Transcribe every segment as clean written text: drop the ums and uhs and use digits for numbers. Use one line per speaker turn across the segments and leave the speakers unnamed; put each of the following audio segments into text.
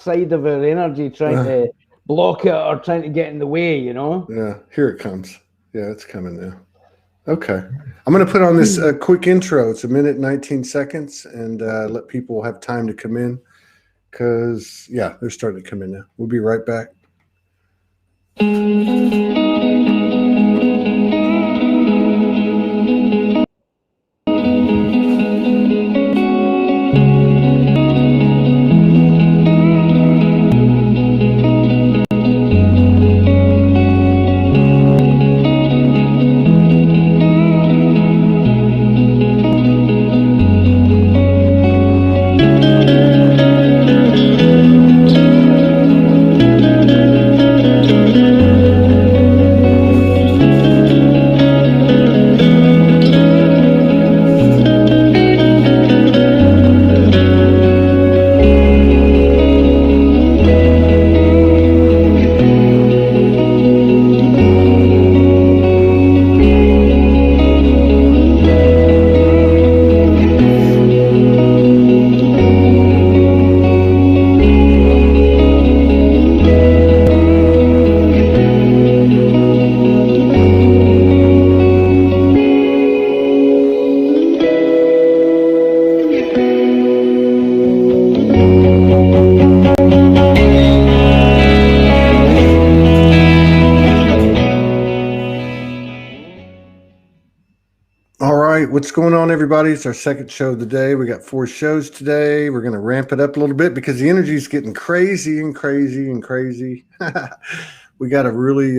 side of our energy trying to block it or trying to get in the way, you know?
Yeah, here it comes. Yeah, it's coming now. Okay. I'm going to put on this quick intro. It's 1 minute, 19 seconds, and let people have time to come in because, yeah, they're starting to come in now. We'll be right back. What's going on, everybody? It's our second show of the day. We got 4 shows today. We're going to ramp it up a little bit because the energy is getting crazy and crazy and crazy. We got a really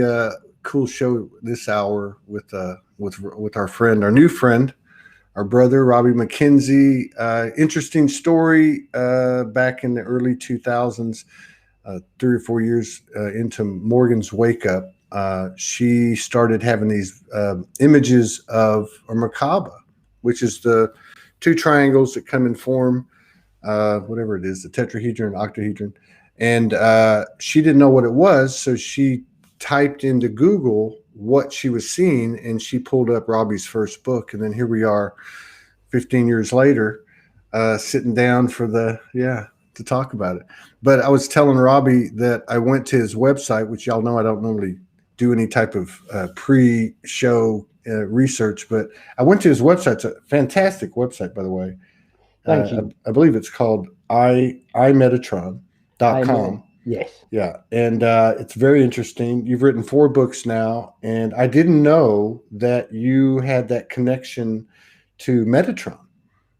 cool show this hour with our friend, our new friend, our brother, Robbie Mackenzie. Interesting story back in the early 2000s, 3 or 4 years into Morgan's wake up. She started having these images of a Merkaba, which is the 2 triangles that come and form whatever it is, the tetrahedron, octahedron. And she didn't know what it was, so she typed into Google what she was seeing, and she pulled up Robbie's first book. And then here we are 15 years later, sitting down for to talk about it. But I was telling Robbie that I went to his website, which y'all know I don't normally do any type of pre-show research, but I went to his website. It's a fantastic website, by the way.
Thank you.
I believe it's called imetatron.com.
Yes.
Yeah. And it's very interesting. You've written 4 books now, and I didn't know that you had that connection to Metatron,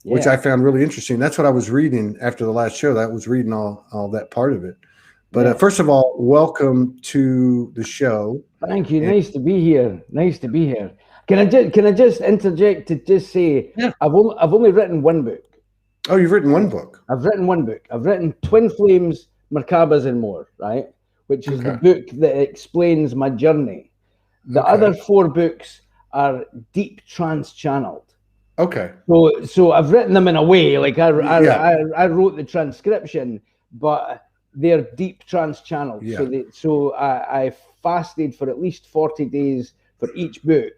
which I found really interesting. That's what I was reading after the last show. I was reading all that part of it. But first of all, welcome to the show.
Thank you. Nice to be here. Nice to be here. Can I just interject to just say, I've only written 1 book.
Oh, you've written 1 book.
I've written 1 book. I've written Twin Flames, Merkabas and More, right? Which is the book that explains my journey. The other 4 books are deep trance channeled.
Okay.
So I've written them in a way, like I wrote the transcription, but they're deep trance channeled.
Yeah.
So I fasted for at least 40 days for each book,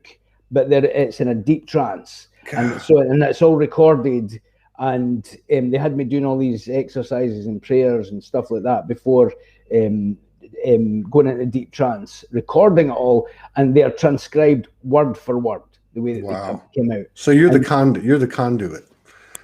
but it's in a deep trance. God. And that's all recorded. And they had me doing all these exercises and prayers and stuff like that before going into deep trance, recording it all, and they're transcribed word for word the way that they came out.
So you're the conduit.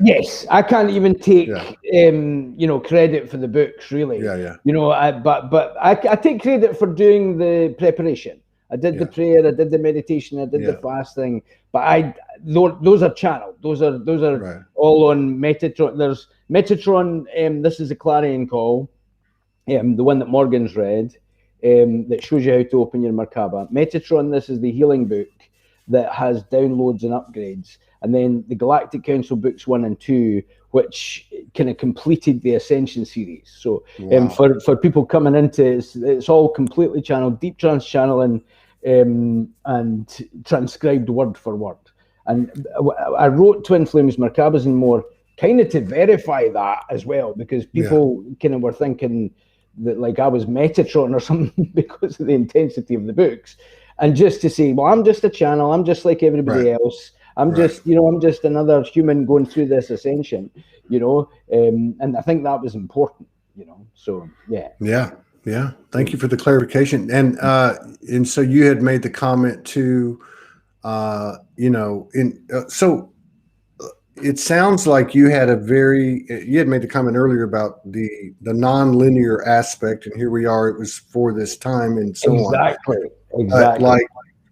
Yes, I can't even take credit for the books, really.
Yeah.
But I take credit for doing the preparation. I did the prayer, I did the meditation, I did the fasting, but those are channeled. Those are all on Metatron. There's Metatron. This is a clarion call, the one that Morgan's read, that shows you how to open your Merkaba. Metatron. This is the healing book that has downloads and upgrades. And then the Galactic Council books 1 and 2, which kind of completed the Ascension series. So for people coming into it, it's all completely channeled, deep trance channeling, and transcribed word for word. And I wrote Twin Flames, Merkabas and More kind of to verify that as well, because people kind of were thinking that like I was Metatron or something because of the intensity of the books. And just to say, well, I'm just a channel. I'm just like everybody else. I'm just, I'm just another human going through this ascension, and I think that was important, So yeah.
Yeah. Thank you for the clarification. And so you had made the comment to, so it sounds like you had made the comment earlier about the non-linear aspect, and here we are, it was for this time and so on.
Exactly.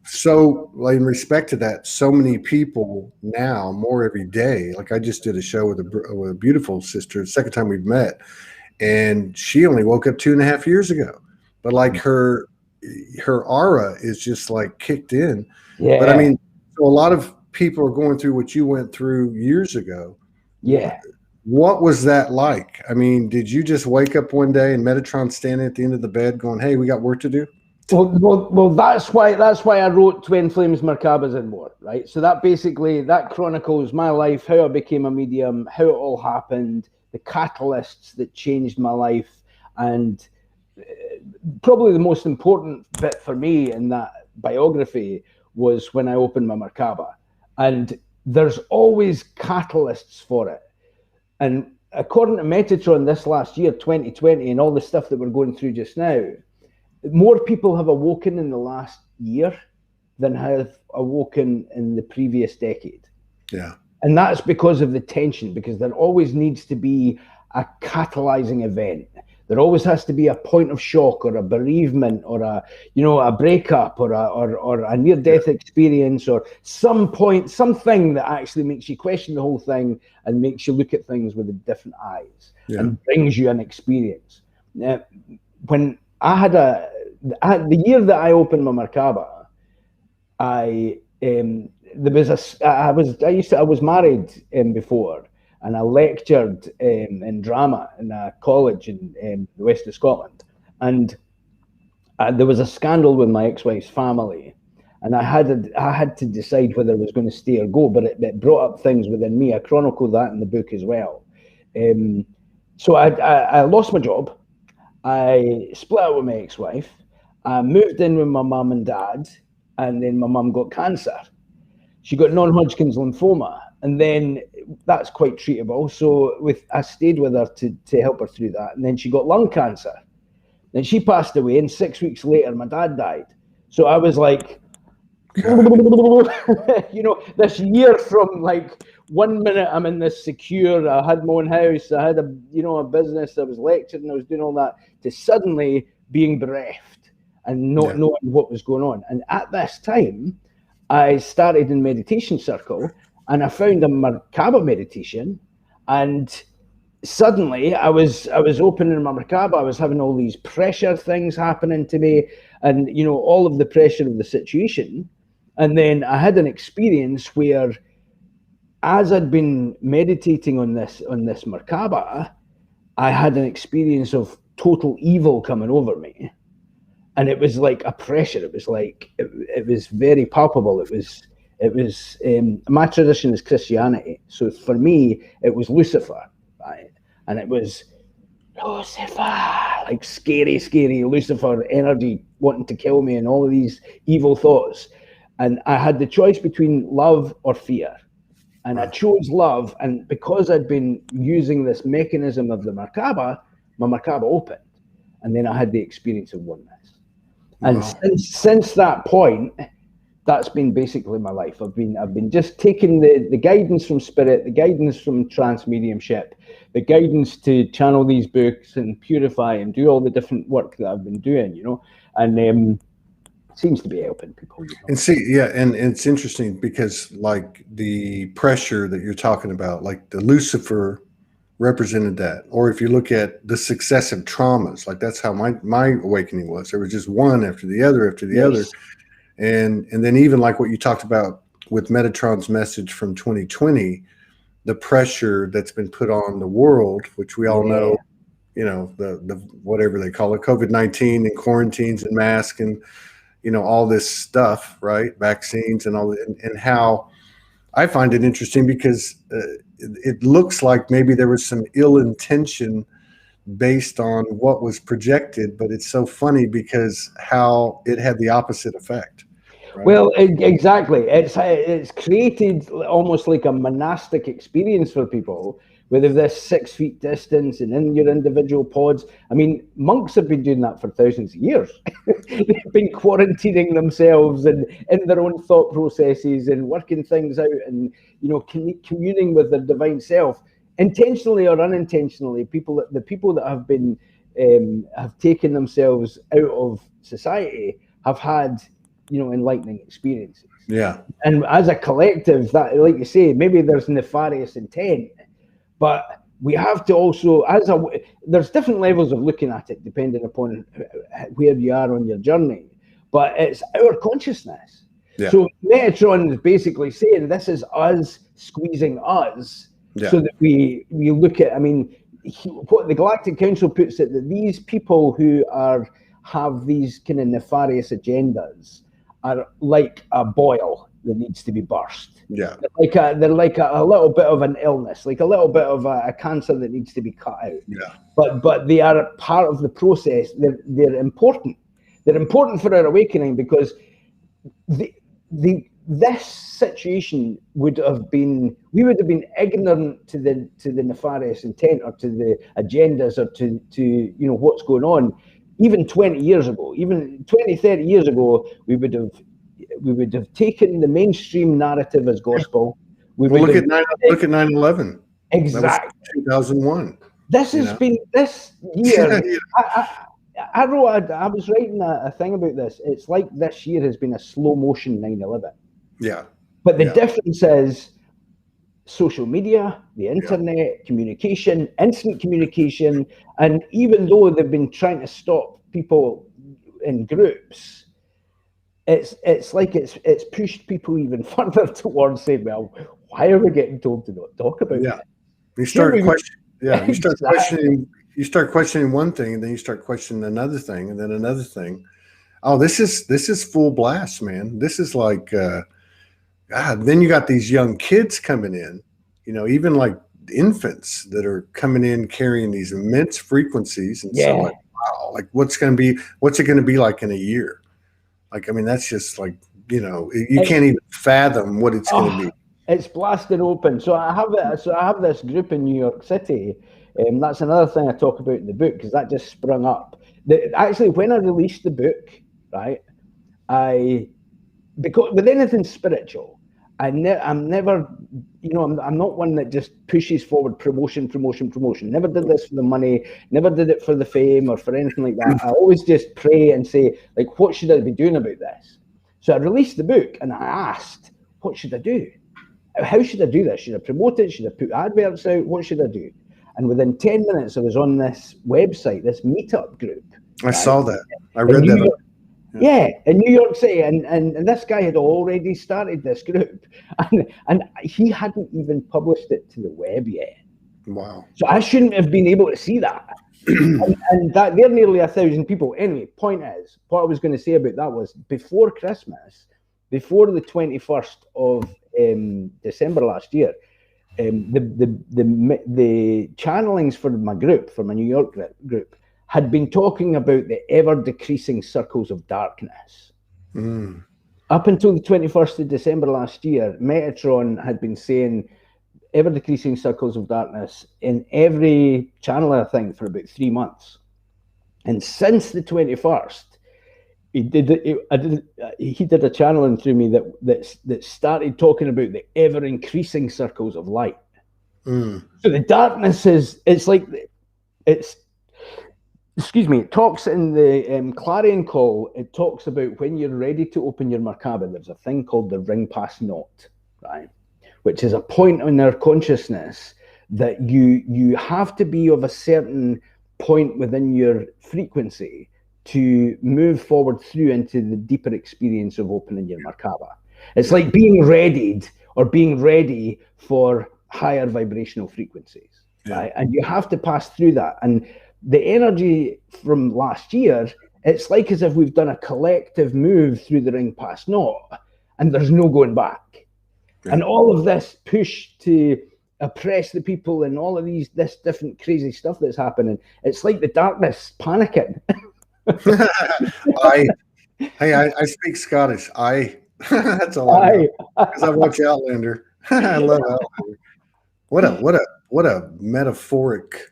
So in respect to that, so many people now, more every day, like I just did a show with a beautiful sister, the second time we've met, and she only woke up 2.5 years ago, but like her aura is just like kicked in.
Yeah.
But I mean, so a lot of people are going through what you went through years ago.
Yeah.
What was that like? I mean, did you just wake up one day and Metatron standing at the end of the bed going, "Hey, we got work to do"?
Well, that's why I wrote Twin Flames, Merkabas and More, right? So that chronicles my life, how I became a medium, how it all happened, the catalysts that changed my life, and probably the most important bit for me in that biography was when I opened my Merkaba. And there's always catalysts for it. And according to Metatron this last year, 2020, and all the stuff that we're going through just now, more people have awoken in the last year than have awoken in the previous decade.
Yeah.
And that's because of the tension, because there always needs to be a catalyzing event. There always has to be a point of shock or a bereavement or a breakup or a near-death experience or something that actually makes you question the whole thing and makes you look at things with different eyes and brings you an experience. Now, when I the year that I opened my Merkaba, I was married before, and I lectured in drama in a college in the west of Scotland, and there was a scandal with my ex-wife's family, and I had to decide whether I was going to stay or go. But it brought up things within me. I chronicle that in the book as well. So I lost my job. I split up with my ex-wife. I moved in with my mum and dad, and then my mum got cancer. She got non-Hodgkin's lymphoma, and then that's quite treatable. So I stayed with her to help her through that, and then she got lung cancer. Then she passed away, and 6 weeks later, my dad died. So I was like, this year from like 1 minute I'm in this secure, I had my own house, I had a business, I was lecturing, I was doing all that, to suddenly being bereft and not knowing what was going on. And at this time, I started in meditation circle, and I found a Merkaba meditation, and suddenly I was opening my Merkaba. I was having all these pressure things happening to me, and all of the pressure of the situation. And then I had an experience where, as I'd been meditating on this Merkaba, I had an experience of total evil coming over me. And it was like a pressure. It was like, it was very palpable. It was my tradition is Christianity. So for me, it was Lucifer, right? And it was Lucifer, like scary, scary Lucifer energy wanting to kill me and all of these evil thoughts. And I had the choice between love or fear. And I chose love. And because I'd been using this mechanism of the Merkaba, my Merkaba opened. And then I had the experience of oneness. And since that point, that's been basically my life. I've been just taking the guidance from spirit, the guidance from trance mediumship, the guidance to channel these books and purify and do all the different work that I've been doing, and seems to be helping people.
And and it's interesting because like the pressure that you're talking about, like the Lucifer represented that. Or if you look at the successive traumas, like that's how my awakening was. There was just one after the other after the other. And then even like what you talked about with Metatron's message from 2020, the pressure that's been put on the world, which we all know, the whatever they call it, COVID-19 and quarantines and masks and all this stuff, right? Vaccines and all that, and how I find it interesting because it looks like maybe there was some ill intention based on what was projected, but it's so funny because how it had the opposite effect. Right?
Well, exactly. It's created almost like a monastic experience for people where they've this 6 feet distance and in your individual pods. I mean, monks have been doing that for thousands of years. They've been quarantining themselves and in their own thought processes and working things out and, you know, communing with their divine self, intentionally or unintentionally. The people that have been have taken themselves out of society have had, you know, enlightening experiences.
Yeah.
And as a collective, that, like you say, maybe there's nefarious intent, but we have to also, there's different levels of looking at it depending upon where you are on your journey, but it's our consciousness. Yeah. So Metatron is basically saying this is us squeezing us, so that we look at, I mean, what the Galactic Council puts it, that these people who have these kind of nefarious agendas are like a boil that needs to be burst.
Yeah.
They're like a little bit of an illness, like a little bit of a cancer that needs to be cut out.
Yeah.
But they are a part of the process. They're important. They're important for our awakening, because this situation we would have been ignorant to the nefarious intent or to the agendas or to you know what's going on. Even 20 years ago, even 20, 30 years ago, we would have taken the mainstream narrative as gospel.
Look at 9/11.
Exactly.
2001.
This has been this year. I was writing a thing about this. It's like this year has been a slow motion 9/11.
Yeah.
But the difference is social media, the internet, communication, instant communication, and even though they've been trying to stop people in groups, it's like it's pushed people even further towards saying, well, why are we getting told to not talk about it?
You start questioning. You start questioning one thing, and then you start questioning another thing, and then another thing. Oh, this is full blast, man. This is like, God. Then you got these young kids coming in, you know, even like infants that are coming in carrying these immense frequencies, and so like, wow, like what's it going to be like in a year? Like, I mean, that's just like, you know, you can't even fathom what it's going to be.
It's blasted open. So I have this group in New York City. That's another thing I talk about in the book, because that just sprung up. Actually, when I released the book, right, because with anything spiritual, I'm never, you know, I'm not one that just pushes forward promotion. Never did this for the money, never did it for the fame or for anything like that. I always just pray and say, like, what should I be doing about this? So I released the book and I asked, what should I do? How should I do this? Should I promote it? Should I put adverts out? What should I do? And within 10 minutes, I was on this website, this meetup group.
I saw that. I read that.
Yeah, in New York City, and this guy had already started this group, and he hadn't even published it to the web yet.
Wow!
So I shouldn't have been able to see that, and that they're nearly 1,000 people. Anyway, point is, what I was going to say about that was before Christmas, before the 21st of December last year, the channelings for my group, for my New York group, had been talking about the ever-decreasing circles of darkness. Up until the 21st of December last year, Metatron had been saying ever-decreasing circles of darkness in every channel, I think, for about 3 months. And since the 21st, he did a channeling through me that started talking about the ever-increasing circles of light. So the darkness it talks in the Clarion Call, it talks about when you're ready to open your Merkaba, there's a thing called the ring pass knot, right? Which is a point in our consciousness that you have to be of a certain point within your frequency to move forward through into the deeper experience of opening your Merkaba. It's like being readied or being ready for higher vibrational frequencies, right? And you have to pass through that. And the energy from last year, it's like as if we've done a collective move through the ring pass knot and there's no going back. And all of this push to oppress the people and all of this different crazy stuff that's happening, it's like the darkness panicking.
I speak Scottish. That's all I know. Because I watch Outlander. I love Outlander. What a a metaphoric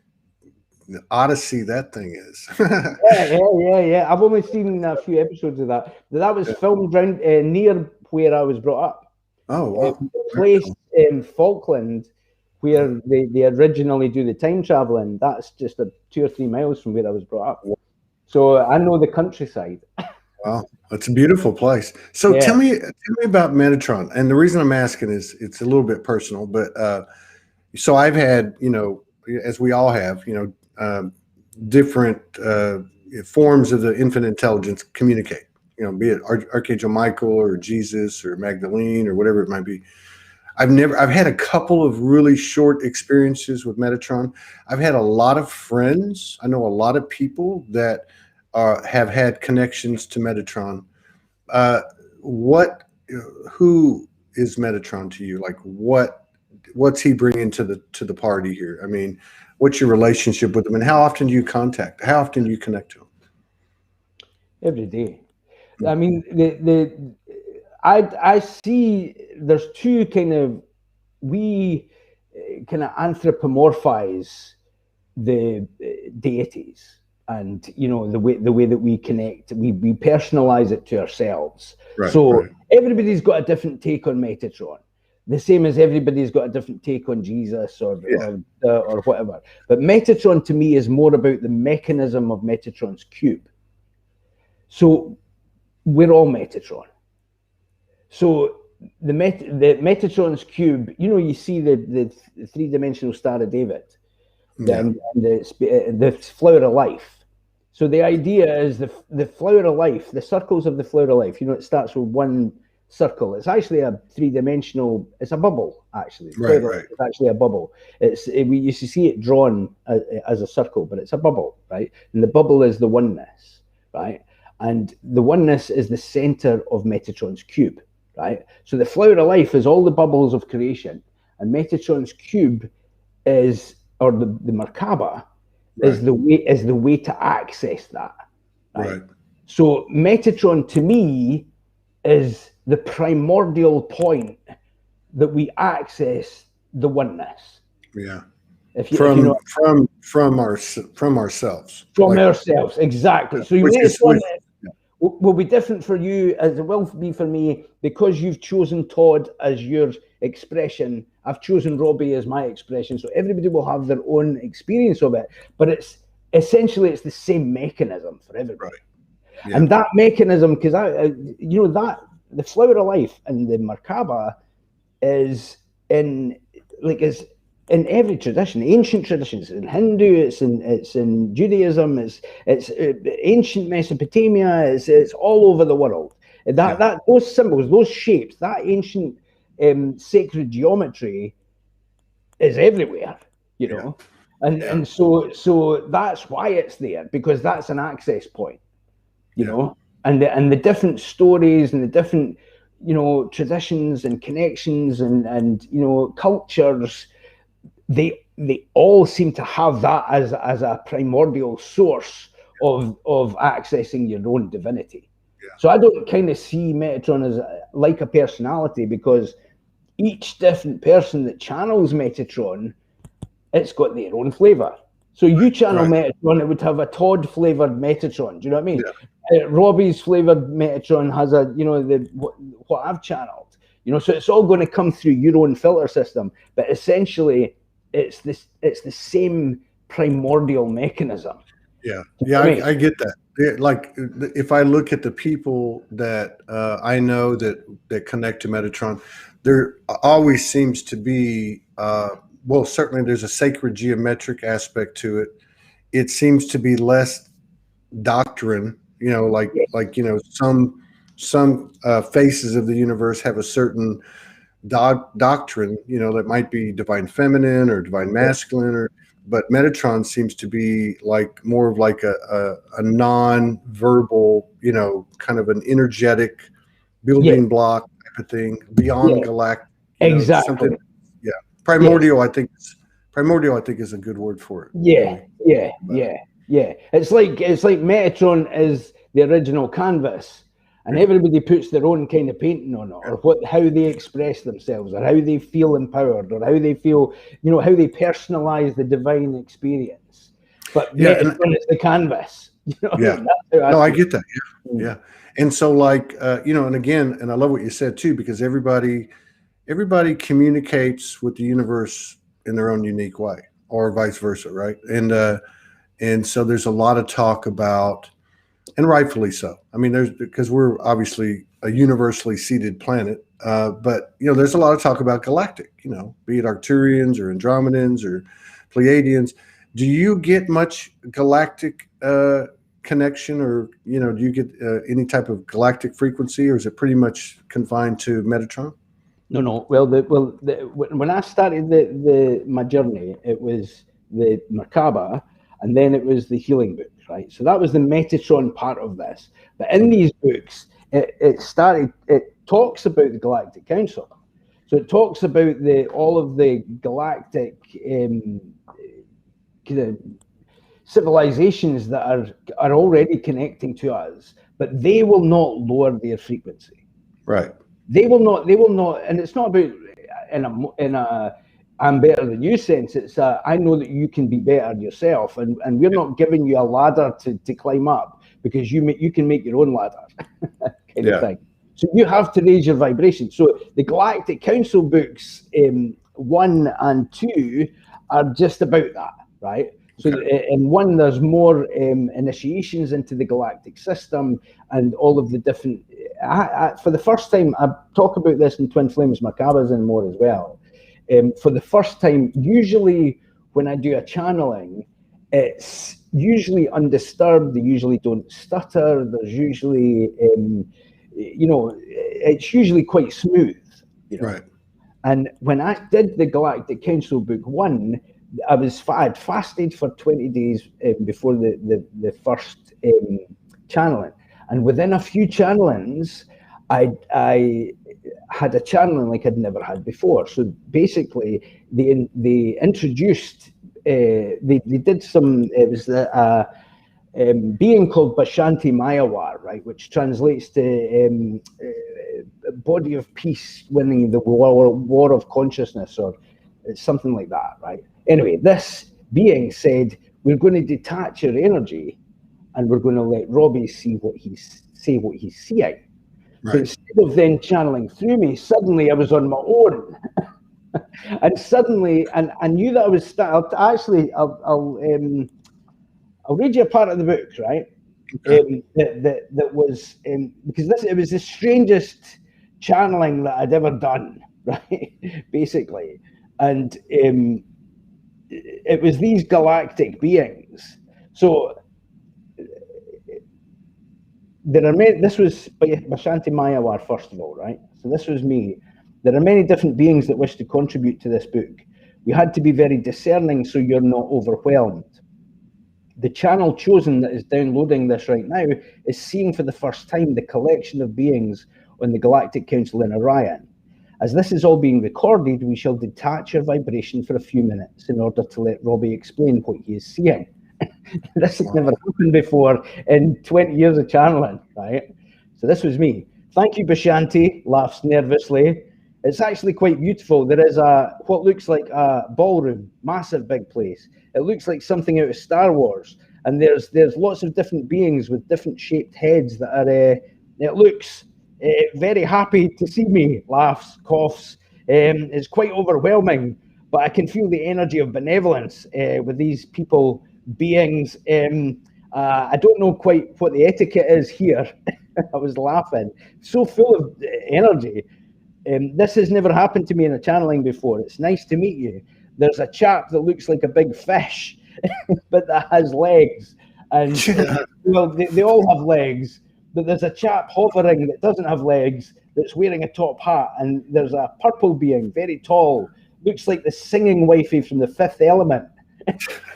odyssey that thing is.
Yeah. I've only seen a few episodes of that. That was filmed around near where I was brought up.
Oh, wow.
The place in Falkland where they originally do the time traveling, that's just 2 or 3 miles from where I was brought up. So I know the countryside.
Wow, it's a beautiful place. So tell me about Metatron. And the reason I'm asking is it's a little bit personal, but so I've had, as we all have, different forms of the infinite intelligence communicate, be it Archangel Michael or Jesus or Magdalene or whatever it might be. I've had a couple of really short experiences with Metatron. I've had a lot of friends. I know a lot of people that have had connections to Metatron. Who is Metatron to you? Like what's he bringing to the party here? I mean, what's your relationship with him, and how often do you connect to him?
Every day. I mean, I see there's two we kind of anthropomorphize the deities, and the way that we connect, we personalize it to ourselves. Right, everybody's got a different take on Metatron, the same as everybody's got a different take on Jesus or whatever. But Metatron to me is more about the mechanism of Metatron's cube. So we're all Metatron. So the Metatron's cube, you see the 3-dimensional Star of David, and the flower of life. So the idea is the flower of life, the circles of the flower of life. It starts with one circle. It's actually a 3-dimensional. It's a bubble, actually. Right. It's actually a bubble. We used to see it drawn as a circle, but it's a bubble, right? And the bubble is the oneness, right? And the oneness is the center of Metatron's cube, right? So the flower of life is all the bubbles of creation, and Metatron's cube is, or the Merkaba, is the way to access that, right? So Metatron to me is the primordial point that we access the oneness.
Yeah.
From
ourselves.
From ourselves, exactly. So will be different for you as it will be for me, because you've chosen Todd as your expression. I've chosen Robbie as my expression. So everybody will have their own experience of it, but it's essentially the same mechanism for everybody. Right. Yeah. And that mechanism, because that the flower of life and the Merkaba is in every tradition, ancient traditions, in Hindu, it's in Judaism, it's ancient Mesopotamia, it's all over the world. That those symbols, those shapes, that ancient sacred geometry is everywhere, and so that's why it's there, because that's an access point, and the different stories and the different traditions and connections and cultures. They all seem to have that as a primordial source of accessing your own divinity. Yeah. So I don't kind of see Metatron as like a personality, because each different person that channels Metatron, it's got their own flavor. So you channel Metatron, it would have a Todd flavored Metatron. Do you know what I mean? Yeah. Robbie's flavored Metatron has what I've channeled. So it's all going to come through your own filter system, but essentially it's the same primordial mechanism.
Yeah, I get that. Like if I look at the people that I know that connect to Metatron, there always seems to be certainly there's a sacred geometric aspect to it. It seems to be less doctrine, some faces of the universe have a certain doctrine, that might be divine feminine or divine masculine, but Metatron seems to be more of a non-verbal, kind of an energetic building block type of thing, beyond galactic.
Exactly.
Primordial. I think is a good word for it.
Yeah. It's like Metatron is the original canvas, And everybody puts their own kind of painting on it, or how they express themselves, or how they feel empowered, or how they feel, how they personalize the divine experience. But Metatron is the canvas.
I get that. Yeah. And so, like, and again, and I love what you said too, because everybody communicates with the universe in their own unique way, or vice versa, right? And so there's a lot of talk about, and rightfully so. I mean, because we're obviously a universally seated planet, but there's a lot of talk about galactic, be it Arcturians or Andromedans or Pleiadians. Do you get much galactic connection, or do you get any type of galactic frequency, or is it pretty much confined to Metatron?
No. Well, when I started my journey, it was the Merkaba, and then it was the healing books, right? So that was the Metatron part of this. But in these books, it talks about the Galactic Council. So it talks about all of the galactic kind of civilizations that are already connecting to us, but they will not lower their frequency.
Right.
They will not, and it's not about in a I'm better than you sense. It's I know that you can be better yourself, and we're not giving you a ladder to climb up, because you can make your own ladder kind of thing. So you have to raise your vibration. So the Galactic Council books 1 and 2 are just about that, right? So in 1, there's more initiations into the galactic system and all of the different. For the first time, I talk about this in Twin Flames Macabres and more as well. For the first time, usually when I do a channeling, it's usually undisturbed. They usually don't stutter. There's usually, it's usually quite smooth.
Right.
And when I did the Galactic Council Book 1, I'd fasted for 20 days before the first channeling, and within a few channelings, I had a channeling like I'd never had before. So basically, they introduced, they did some. It was a being called Bashanti Mayawar, right, which translates to body of peace winning the war of consciousness, or something like that, right? Anyway, this being said, we're going to detach your energy, and we're going to let Robbie see what he's seeing. Right. So instead of then channeling through me, suddenly I was on my own, and suddenly, and I knew that I was. I'll read you a part of the book, right? Okay. That was because it was the strangest channeling that I'd ever done, right? Basically, and it was these galactic beings. So there are many. This was Bashanti Mayawar, first of all, right? So this was me. There are many different beings that wish to contribute to this book. We had to be very discerning so you're not overwhelmed. The channel chosen that is downloading this right now is seeing for the first time the collection of beings on the Galactic Council in Orion. As this is all being recorded, we shall detach your vibration for a few minutes in order to let Robbie explain what he is seeing. This has never happened before in 20 years of channeling, right? So this was me. Thank you, Bashanti, laughs nervously. It's actually quite beautiful. There is what looks like a ballroom, massive big place. It looks like something out of Star Wars. And there's lots of different beings with different shaped heads that are, it looks very happy to see me, laughs, coughs. It's quite overwhelming, but I can feel the energy of benevolence with these people, beings. I don't know quite what the etiquette is here. I was laughing, so full of energy. This has never happened to me in a channeling before. It's nice to meet you. There's a chap that looks like a big fish, but that has legs. And well, they all have legs, but there's a chap hovering that doesn't have legs, that's wearing a top hat. And there's a purple being, very tall, looks like the singing wifey from The Fifth Element.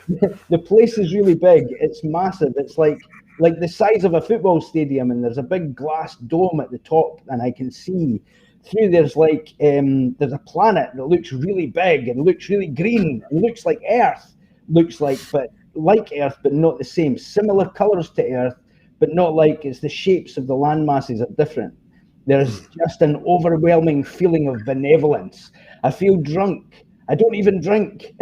The place is really big. It's massive. It's like the size of a football stadium, and there's a big glass dome at the top, and I can see through. There's there's a planet that looks really big and looks really green and looks like Earth, but like Earth, but not the same. Similar colors to Earth, but not like it's the shapes of the land masses are different. There's just an overwhelming feeling of benevolence. I feel drunk. I don't even drink.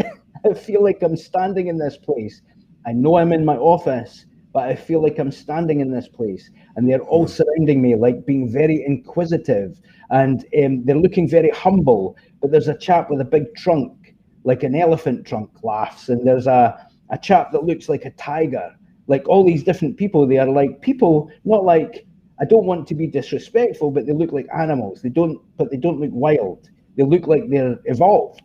I feel like I'm standing in this place. I know I'm in my office, but I feel like I'm standing in this place, and they're all surrounding me, like being very inquisitive, and they're looking very humble. But there's a chap with a big trunk, like an elephant trunk, laughs, and there's a chap that looks like a tiger. Like all these different people, they are like people, not like, I don't want to be disrespectful, but they look like animals. They don't look wild. They look like they're evolved.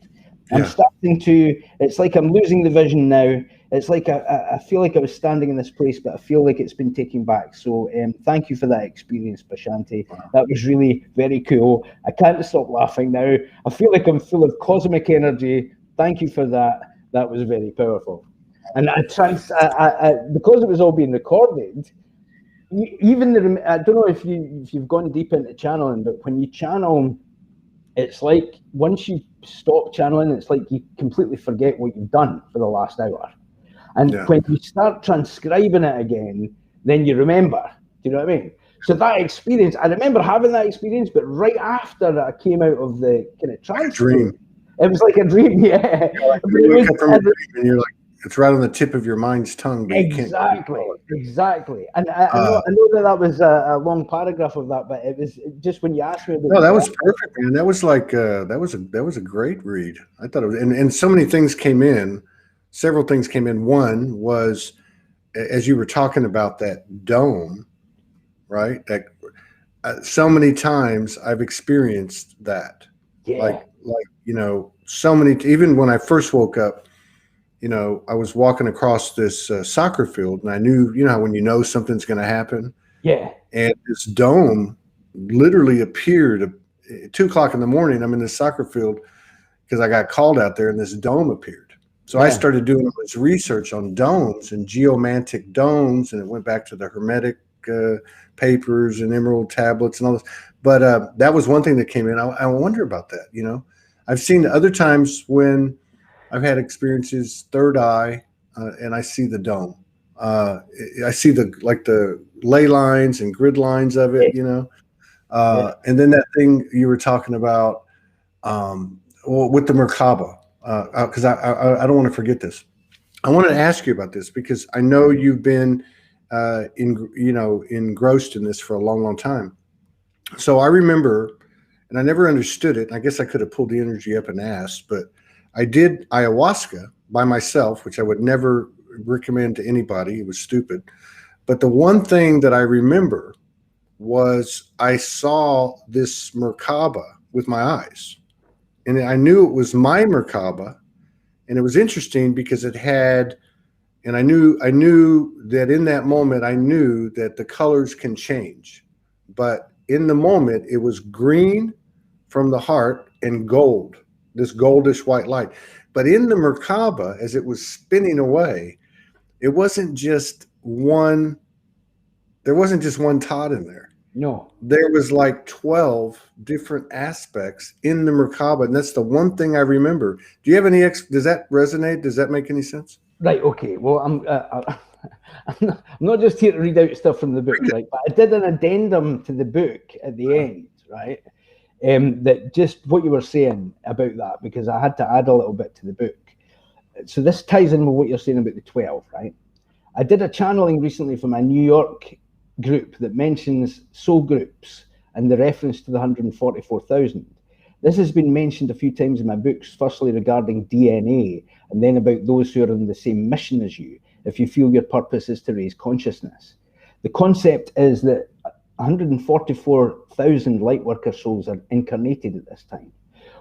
Yeah. I'm starting to, it's like I'm losing the vision now. It's like I feel like I was standing in this place, but I feel like it's been taken back. So thank you for that experience, Bashanti. Wow. That was really very cool. I can't stop laughing now. I feel like I'm full of cosmic energy. Thank you for that. That was very powerful. And because it was all being recorded, even I don't know if you've gone deep into channeling, but when you channel, it's like once you stop channeling, it's like you completely forget what you've done for the last hour. And when you start transcribing it again, then you remember. Do you know what I mean? So that experience, I remember having that experience, but right after I came out of the kind of trance dream, it was like a dream, yeah.
You wake up from a dream and you're like, it's right on the tip of your mind's tongue. But
exactly. And I know that was a long paragraph of that, but it was just when you asked me.
No, that was perfect, man. That was like that was a great read. I thought it was, and so many things came in. Several things came in. One was, as you were talking about that dome, right? That so many times I've experienced that. Yeah. Like so many. Even when I first woke up. I was walking across this soccer field, and I knew, when you know something's going to happen.
Yeah.
And this dome literally appeared at 2:00 in the morning. I'm in this soccer field because I got called out there, and this dome appeared. So I started doing this research on domes and geomantic domes, and it went back to the Hermetic papers and emerald tablets and all this. But that was one thing that came in. I wonder about that. I've seen other times when I've had experiences, third eye, and I see the dome. I see the ley lines and grid lines of it, and then that thing you were talking about with the Merkaba, because I don't want to forget this. I wanted to ask you about this because I know you've been engrossed in this for a long, long time. So I remember, and I never understood it. I guess I could have pulled the energy up and asked, but I did ayahuasca by myself, which I would never recommend to anybody. It was stupid. But the one thing that I remember was I saw this Merkaba with my eyes. And I knew it was my Merkaba. And it was interesting because it had, and I knew that in that moment, I knew that the colors can change. But in the moment, it was green from the heart and gold. This goldish white light. But in the Merkaba, as it was spinning away, it wasn't just one, there wasn't just one Todd in there.
No.
There was like 12 different aspects in the Merkaba, and that's the one thing I remember. Do you have any, does that resonate? Does that make any sense?
Right, okay. Well, I'm not just here to read out stuff from the book, right? But I did an addendum to the book at the end, right? That just what you were saying about that, because I had to add a little bit to the book. So this ties in with what you're saying about the 12, right? I did a channeling recently for my New York group that mentions soul groups and the reference to the 144,000. This has been mentioned a few times in my books, firstly regarding DNA, and then about those who are on the same mission as you, if you feel your purpose is to raise consciousness. The concept is that 144,000 lightworker souls are incarnated at this time.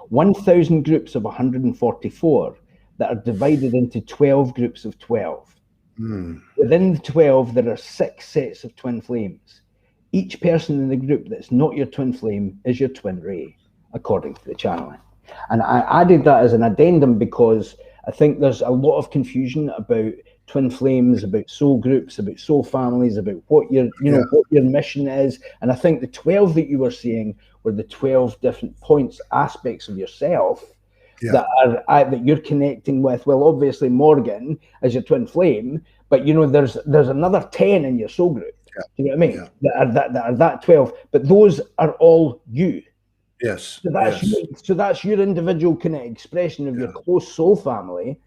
1,000 groups of 144 that are divided into 12 groups of 12. Within the 12, there are 6 sets of twin flames. Each person in the group that's not your twin flame is your twin ray, according to the channeling. And I added that as an addendum because I think there's a lot of confusion about twin flames, about soul groups, about soul families, about what your what your mission is. And I think the 12 that you were saying were the 12 different points, aspects of yourself that are that you're connecting with. Well, obviously Morgan as your twin flame, but there's another 10 in your soul group. Do you know what I mean? That are that 12, but those are all you.
Yes.
So that's your individual kind of expression of your close soul family,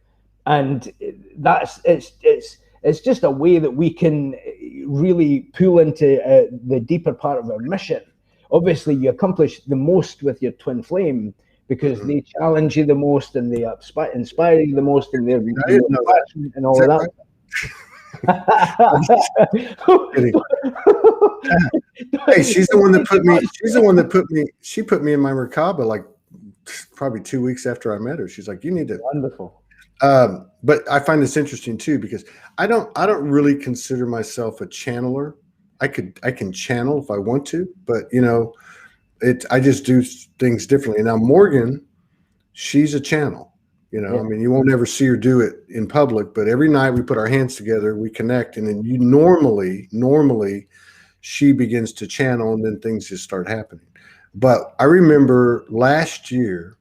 and it's just a way that we can really pull into the deeper part of our mission. Obviously, you accomplish the most with your twin flame because they challenge you the most and they inspire you the most, and they're and all of that. Right?
Hey, she's the one that put me. She put me in my Merkaba like probably 2 weeks after I met her. She's like, "You need to."
Wonderful.
But I find this interesting too because I don't really consider myself a channeler. I can channel if I want to, but I just do things differently. Now Morgan, she's a channel. I mean, you won't ever see her do it in public, but every night we put our hands together, we connect, and then normally she begins to channel, and then things just start happening. But I remember last year,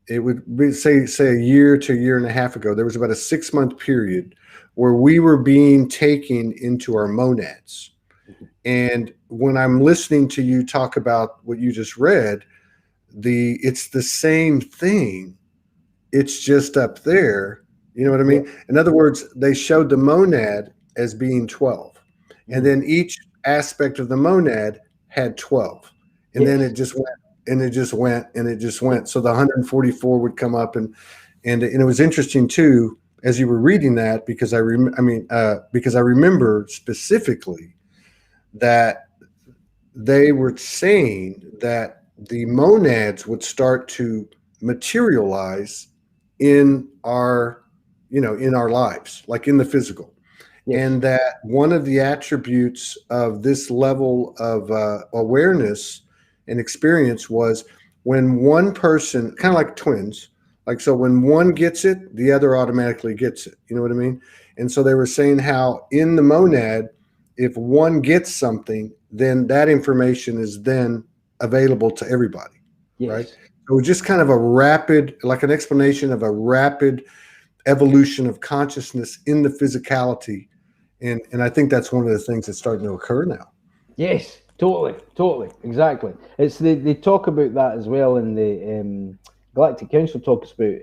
it would be say a year to a year and a half ago, there was about a 6-month period where we were being taken into our monads. And when I'm listening to you talk about what you just read, it's the same thing. It's just up there. You know what I mean? In other words, they showed the monad as being 12. And then each aspect of the monad had 12. And then it just went, and it just went, and it just went. So the 144 would come up, and it was interesting too, as you were reading that, because I remember specifically that they were saying that the monads would start to materialize in our lives, like in the physical. And that one of the attributes of this level of awareness and experience was when one person, kind of like twins, so when one gets it, the other automatically gets it. You know what I mean? And so they were saying how in the monad, if one gets something, then that information is then available to everybody, right? So just kind of an explanation of a rapid evolution of consciousness in the physicality. And I think that's one of the things that's starting to occur now.
Yes, totally, exactly. It's they talk about that as well in the Galactic Council talks about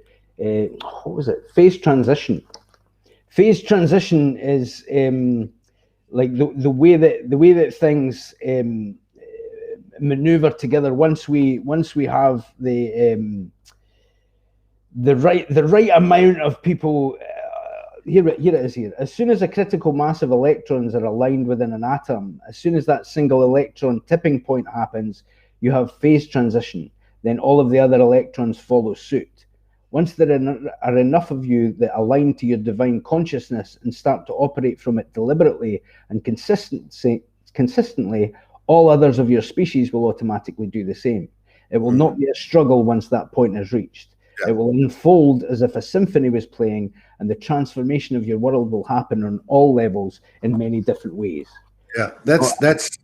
what was it? Phase transition. Phase transition is like the way that things maneuver together once we have the right amount of people. Here it is here. As soon as a critical mass of electrons are aligned within an atom, as soon as that single electron tipping point happens, you have phase transition. Then all of the other electrons follow suit. Once there are enough of you that align to your divine consciousness and start to operate from it deliberately and consistently, all others of your species will automatically do the same. It will not be a struggle once that point is reached. It will unfold as if a symphony was playing, and the transformation of your world will happen on all levels in many different ways.
That's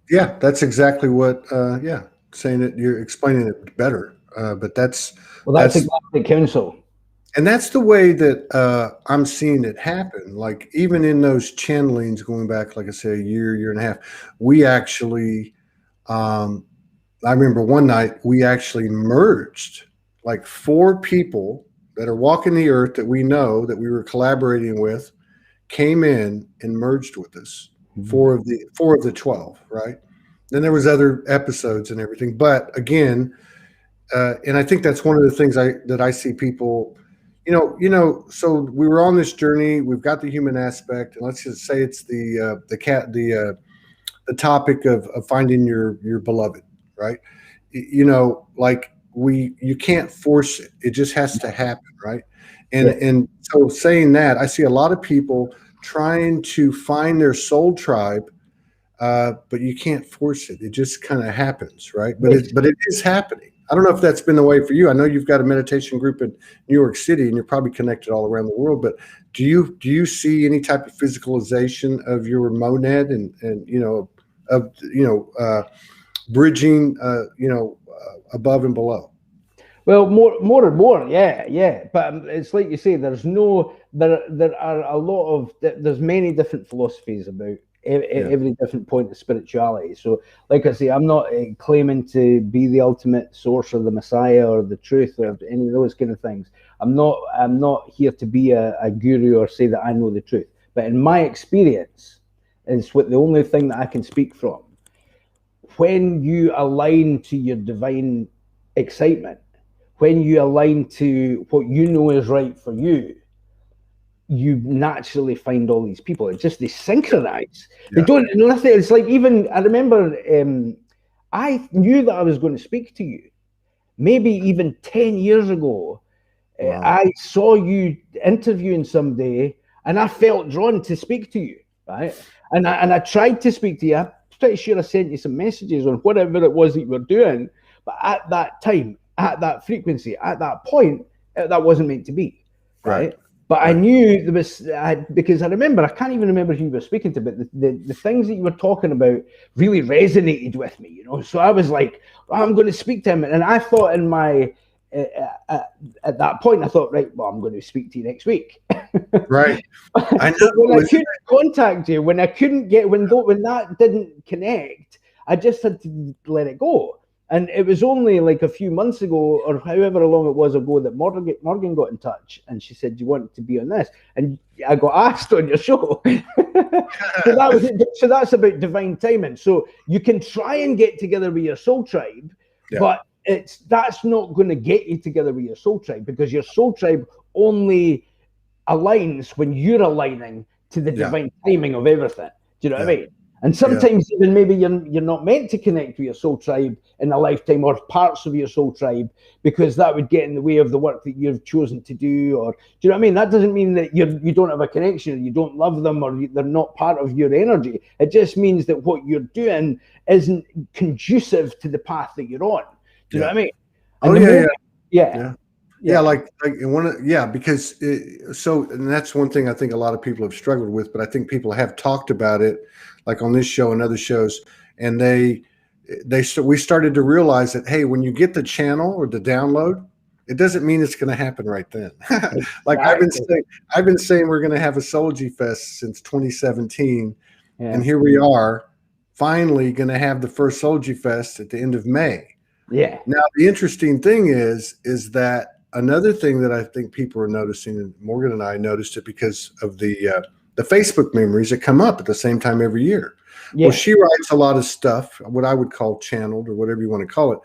exactly what saying it, you're explaining it better. But that's
the Galactic Council.
And that's the way that I'm seeing it happen. Like even in those channelings going back, like I say, a year and a half, we actually I remember one night we actually merged like 4 people that are walking the earth that we know that we were collaborating with, came in and merged with us. 4 of the 12, right? Then there was other episodes and everything, but again, and I think that's one of the things that I see people, so we were on this journey. We've got the human aspect, and let's just say it's the topic of finding your beloved, right? You can't force it. It just has to happen, right? And so saying that, I see a lot of people trying to find their soul tribe, but you can't force it. It just kind of happens, right? But it is happening. I don't know if that's been the way for you. I know you've got a meditation group in New York City, and you're probably connected all around the world. But do you see any type of physicalization of your monad and bridging above and below?
Well, more and more, yeah. But it's like you say, there are a lot of there's many different philosophies about every different point of spirituality. So, like I say, I'm not claiming to be the ultimate source or the Messiah or the truth or any of those kind of things. I'm not here to be a guru or say that I know the truth. But in my experience, it's what the only thing that I can speak from. When you align to your divine excitement, when you align to what you know is right for you, you naturally find all these people. It's just they synchronize. They don't nothing. It's like, even I remember I knew that I was going to speak to you maybe even 10 years ago. Wow. I saw you interviewing somebody and I felt drawn to speak to you, right? And I tried to speak to you. I'm pretty sure I sent you some messages on whatever it was that you were doing, but at that time, at that frequency, at that point, that wasn't meant to be, right? But I knew there was, because I remember, I can't even remember who you were speaking to, but the things that you were talking about really resonated with me, you know? So I was like, oh, I'm going to speak to him. And I thought in my, at that point, I thought, right, well, I'm going to speak to you next week.
Right. I know.
When I couldn't contact you, when I couldn't get, when that didn't connect, I just had to let it go. And it was only like a few months ago, or however long it was ago, that Morgan got in touch, and she said, "Do you want to be on this?" And I got asked on your show. So that was it. So that's about divine timing. So you can try and get together with your soul tribe, but that's not going to get you together with your soul tribe, because your soul tribe only aligns when you're aligning to the divine timing of everything. Do you know what I mean? And sometimes even maybe you're not meant to connect with your soul tribe in a lifetime, or parts of your soul tribe, because that would get in the way of the work that you've chosen to do. Or do you know what I mean? That doesn't mean that you don't have a connection, or you don't love them, or they're not part of your energy. It just means that what you're doing isn't conducive to the path that you're on. Do you know what I mean? And
because and that's one thing I think a lot of people have struggled with, but I think people have talked about it, like on this show and other shows, and we started to realize that, hey, when you get the channel or the download, it doesn't mean it's going to happen right then. Like I've been saying we're going to have a Soulogy Fest since 2017, and here we are, finally going to have the first Soulogy Fest at the end of May.
Yeah.
Now the interesting thing is that another thing that I think people are noticing, and Morgan and I noticed it because of the Facebook memories that come up at the same time every year. Yeah. Well, she writes a lot of stuff, what I would call channeled, or whatever you want to call it.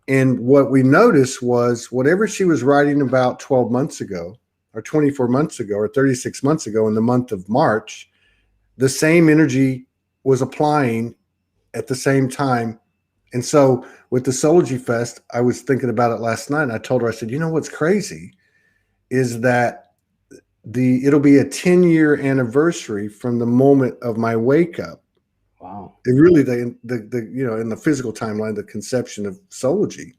And what we noticed was whatever she was writing about 12 months ago, or 24 months ago, or 36 months ago in the month of March, the same energy was applying at the same time. And so with the Soulogy Fest, I was thinking about it last night, and I told her, I said, you know what's crazy is that it'll be a 10-year anniversary from the moment of my wake up.
Wow.
It really, in the physical timeline, the conception of Soulogy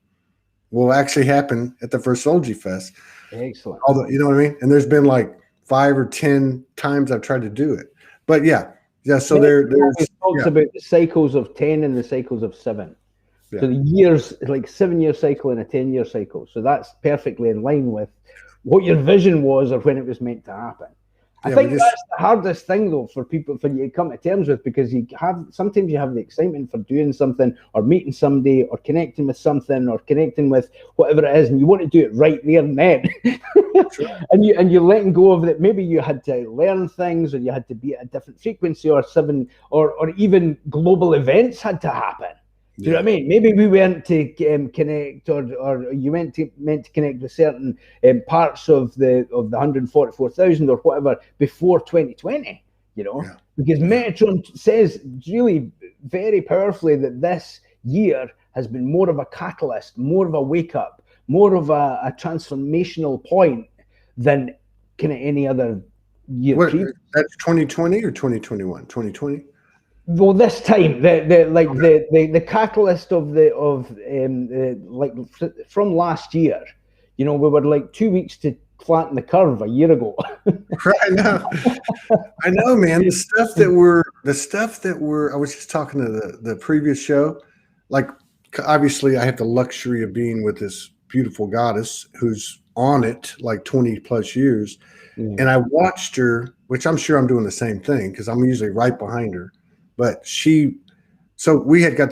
will actually happen at the first Soulogy Fest.
Excellent.
Although, you know what I mean? And there's been like 5 or 10 times I've tried to do it. But so there's
talks about the cycles of 10 and the cycles of 7. So the years, like 7-year cycle and a 10-year cycle. So that's perfectly in line with what your vision was, or when it was meant to happen. I think that's the hardest thing, though, for people, for you to come to terms with, because sometimes you have the excitement for doing something, or meeting somebody, or connecting with something, or connecting with whatever it is, and you want to do it right there and then. Sure. and you're letting go of it. Maybe you had to learn things, or you had to be at a different frequency, or even global events had to happen. Do you know what I mean? Maybe we weren't to connect, or you meant to connect with certain parts of the 144,000 or whatever before 2020. You know, because Metatron says really very powerfully that this year has been more of a catalyst, more of a wake up, more of a transformational point than kind of any other year.
That's 2020 or 2021? 2020.
Well, this time the catalyst of from last year, we were like 2 weeks to flatten the curve a year ago.
I know, man. The stuff that we're. I was just talking to the previous show. Like, obviously, I have the luxury of being with this beautiful goddess who's on it like 20 plus years, and I watched her, which I'm sure I'm doing the same thing because I'm usually right behind her. but she had got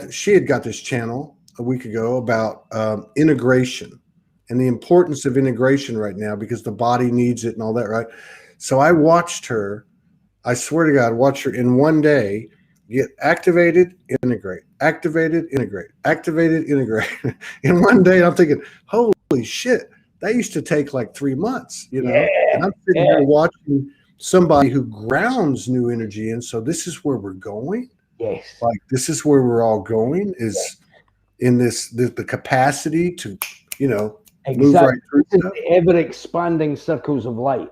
this channel a week ago about integration and the importance of integration right now because the body needs it and all that, right? So I watched her, I swear to God, watch her in one day get activated, integrate, activated, integrate, activated, integrate. In one day, I'm thinking, holy shit, that used to take like 3 months, you know?
Yeah,
and I'm sitting here watching somebody who grounds new energy in. So this is where we're going.
Yes.
Like this is where we're all going is in the capacity to, you know, move right through
the ever expanding circles of light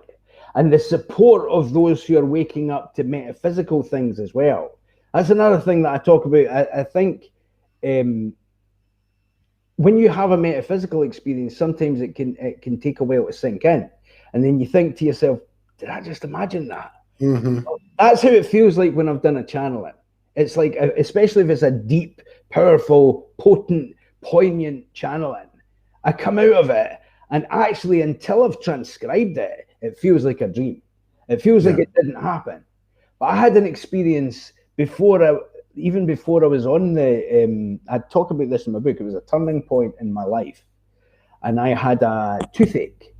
and the support of those who are waking up to metaphysical things as well. That's another thing that I talk about. I think when you have a metaphysical experience, sometimes it can take a while to sink in. And then you think to yourself, did I just imagine that?
Mm-hmm.
That's how it feels like when I've done a channeling. It's like, especially if it's a deep, powerful, potent, poignant channeling, I come out of it and actually until I've transcribed it, it feels like a dream. It feels like it didn't happen. But I had an experience even before I was on I talk about this in my book. It was a turning point in my life. And I had a toothache.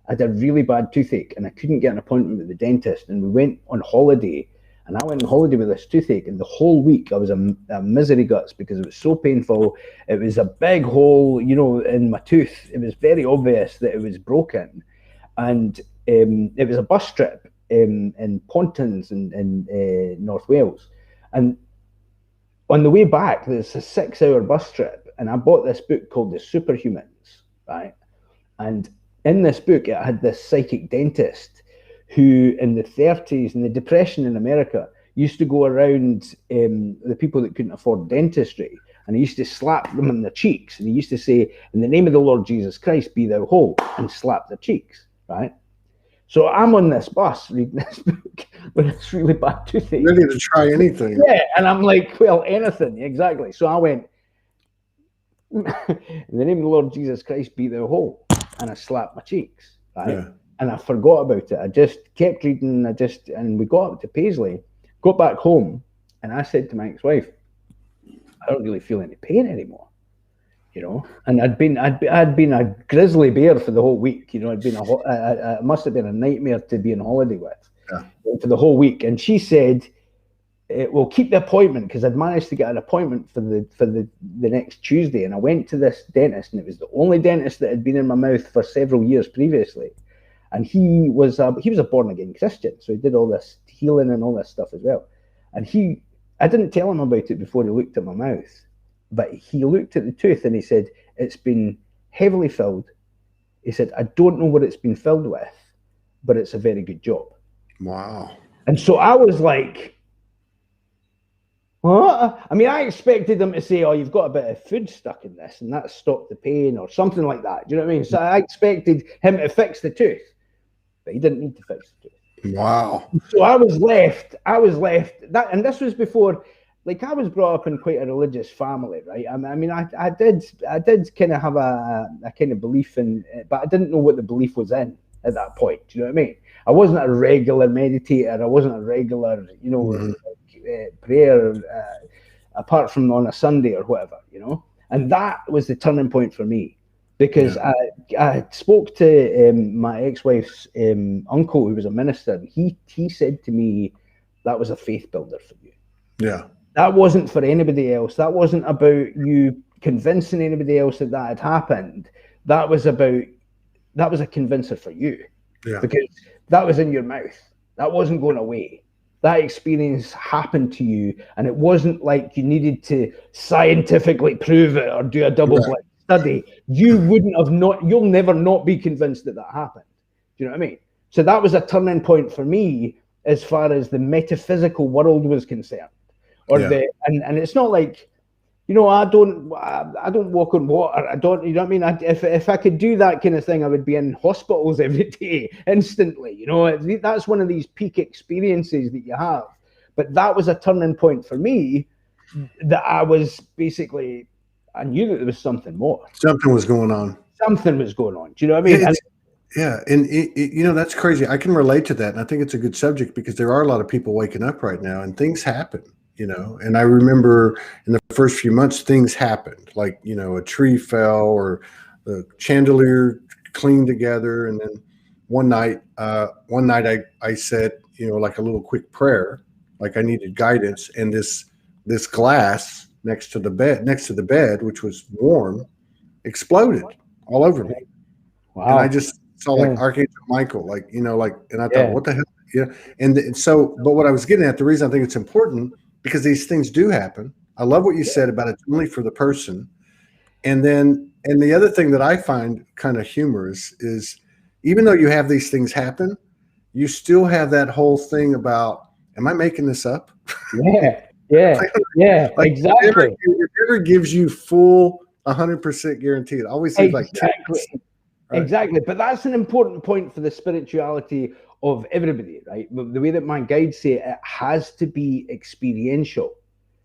I had a really bad toothache and I couldn't get an appointment with the dentist. And we went on holiday and I went on holiday with this toothache. And the whole week I was a misery guts because it was so painful. It was a big hole, you know, in my tooth. It was very obvious that it was broken. And it was a bus trip in Pontins in North Wales. And on the way back, there's a 6-hour bus trip, and I bought this book called The Superhumans, right? And in this book, it had this psychic dentist who, in the 30s, in the Depression in America, used to go around the people that couldn't afford dentistry, and he used to slap them in their cheeks, and he used to say, "In the name of the Lord Jesus Christ, be thou whole," and slap their cheeks, right? So I'm on this bus reading this book with this really bad toothache.
Ready to try anything.
Yeah, and I'm like, well, anything, exactly. So I went, "In the name of the Lord Jesus Christ, be thou whole," and I slapped my cheeks, right? Yeah. And I forgot about it. I just kept reading. And we got up to Paisley, got back home, and I said to my ex-wife, "I don't really feel any pain anymore." You know, and I'd been a grizzly bear for the whole week. You know, it must have been a nightmare to be on holiday with for the whole week. And she said, "We'll keep the appointment," because I'd managed to get an appointment for the next Tuesday. And I went to this dentist, and it was the only dentist that had been in my mouth for several years previously. And he was a born again Christian, so he did all this healing and all this stuff as well. And I didn't tell him about it before he looked at my mouth. But he looked at the tooth and he said, "It's been heavily filled." He said, "I don't know what it's been filled with, but it's a very good job."
Wow.
And so I was like, what? I mean, I expected him to say, "Oh, you've got a bit of food stuck in this and that stopped the pain," or something like that. Do you know what I mean? So I expected him to fix the tooth, but he didn't need to fix the tooth.
Wow.
So I was left that, and this was before. Like, I was brought up in quite a religious family, right? I mean, I did kind of have a kind of belief in it, but I didn't know what the belief was in at that point. Do you know what I mean? I wasn't a regular meditator. I wasn't a regular, you know, prayer, apart from on a Sunday or whatever, you know? And that was the turning point for me, because I spoke to my ex-wife's uncle, who was a minister, and he said to me, "That was a faith builder for you."
Yeah.
That wasn't for anybody else. That wasn't about you convincing anybody else that had happened. That was a convincer for you. Yeah. Because that was in your mouth. That wasn't going away. That experience happened to you, and it wasn't like you needed to scientifically prove it or do a double-blind study. You'll never not be convinced that happened. Do you know what I mean? So that was a turning point for me as far as the metaphysical world was concerned. And it's not like, you know, I don't walk on water. I don't, you know what I mean? If I could do that kind of thing, I would be in hospitals every day instantly. You know, that's one of these peak experiences that you have. But that was a turning point for me, that I was basically, I knew that there was something more.
Something was going on.
Something was going on. Do you know what I mean?
And you know, that's crazy. I can relate to that. And I think it's a good subject because there are a lot of people waking up right now and things happen. you know. And I remember in the first few months, things happened, like, you know, a tree fell or the chandelier cleaned together. And then one night I said, you know, like a little quick prayer, like I needed guidance. And this glass next to the bed, which was warm, exploded all over me.
Wow.
And I just saw like Archangel Michael, like, you know, like, and I thought, what the hell? Yeah. And so, but what I was getting at, the reason I think it's important, because these things do happen. I love what you said about it's only for the person. And the other thing that I find kind of humorous is, even though you have these things happen, you still have that whole thing about, am I making this up?
Like, exactly.
It never gives you full 100% guarantee. It always seems like
Exactly. But that's an important point for the spirituality of everybody, right? The way that my guides say it has to be experiential.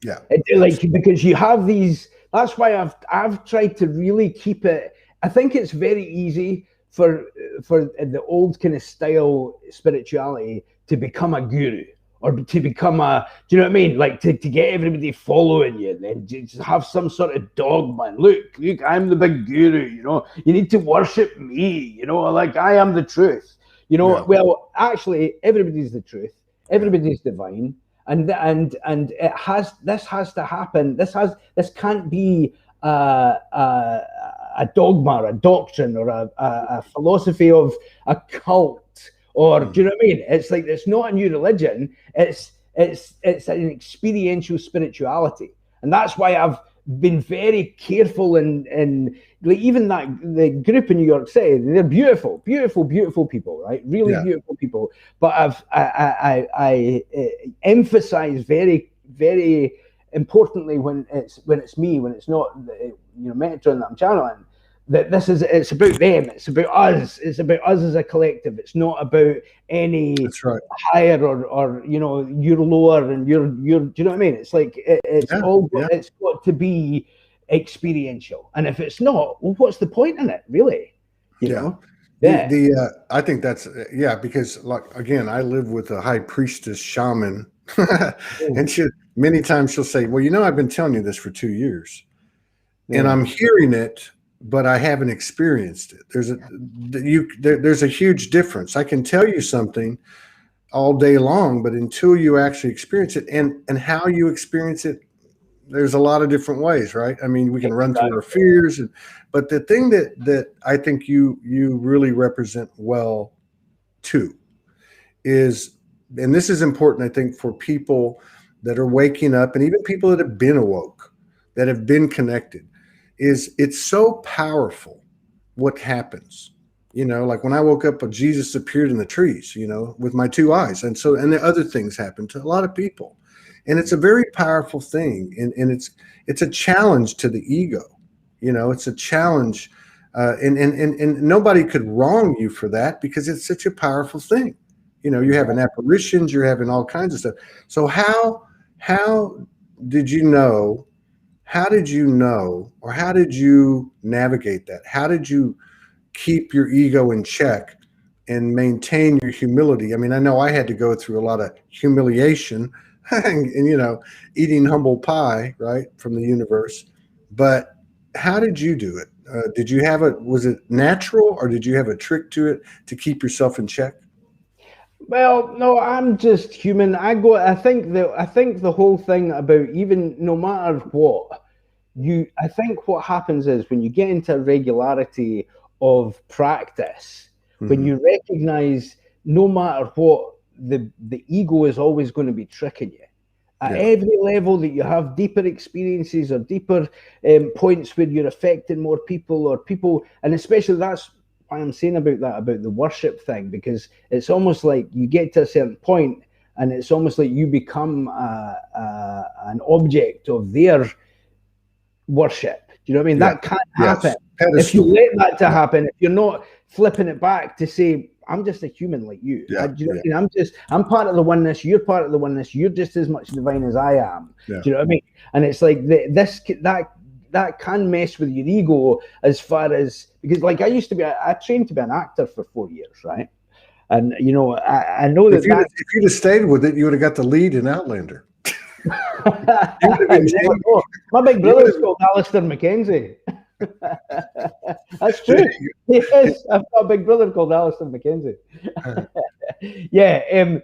Yeah.
Because you have these, that's why I've tried to really keep it. I think it's very easy for the old kind of style spirituality to become a guru, or to become do you know what I mean? Like to get everybody following you, and then just have some sort of dogma. Look, I'm the big guru, you know, you need to worship me, you know, like I am the truth, you know. Yeah. Well, actually, everybody's the truth, everybody's divine, and this has to happen. This can't be a dogma, a doctrine, or a philosophy of a cult. Or do you know what I mean? It's like, it's not a new religion. It's an experiential spirituality, and that's why I've been very careful. And like, even the group in New York City, they're beautiful people, right? Really beautiful people. But I emphasize very, very importantly when it's me, when it's not Metatron that I'm channeling, that it's about them, it's about us as a collective. It's not about any higher or you're lower and you're do you know what I mean? It's like it's got to be experiential, and if it's not, well, what's the point in it, really? You know?
I think that's because, like, again, I live with a high priestess shaman and many times she'll say, well, I've been telling you this for 2 years and I'm hearing it, but I haven't experienced it. There's a huge difference. I can tell you something all day long, but until you actually experience it, and how you experience it, there's a lot of different ways, right? I mean, we can run through our fears, but the thing that I think you really represent well too is, and this is important, I think, for people that are waking up, and even people that have been awoke, that have been connected, is it's so powerful what happens. Like when I woke up, Jesus appeared in the trees, with my 2 eyes. And the other things happen to a lot of people. And it's a very powerful thing. And it's a challenge to the ego. It's a challenge. And nobody could wrong you for that, because it's such a powerful thing. You're having apparitions, you're having all kinds of stuff. So how did you know? How did you know, or how did you navigate that? How did you keep your ego in check and maintain your humility? I mean, I know I had to go through a lot of humiliation and eating humble pie, right, from the universe. But how did you do it? Did you have was it natural, or did you have a trick to it to keep yourself in check?
Well, no, I'm just human. I think the whole thing about, even no matter what, I think what happens is, when you get into regularity of practice, when you recognize no matter what, the ego is always going to be tricking you. At every level that you have deeper experiences or deeper points where you're affecting more people, and especially that's why I'm saying about the worship thing, because it's almost like you get to a certain point and it's almost like you become an object of their worship. Do you know what I mean? That can't happen. If you let that to happen, if you're not flipping it back to say, I'm just a human like you. Do you know what I mean? I'm part of the oneness, you're part of the oneness, you're just as much divine as I am. Do you know what I mean? And it's like that can mess with your ego, as far as, because like I trained to be an actor for 4 years, right? And I know that
if you'd have stayed with it, you would have got the lead in Outlander.
My big brother's called Alistair Mackenzie. That's true. Yes, I've got a big brother called Alistair Mackenzie. Yeah.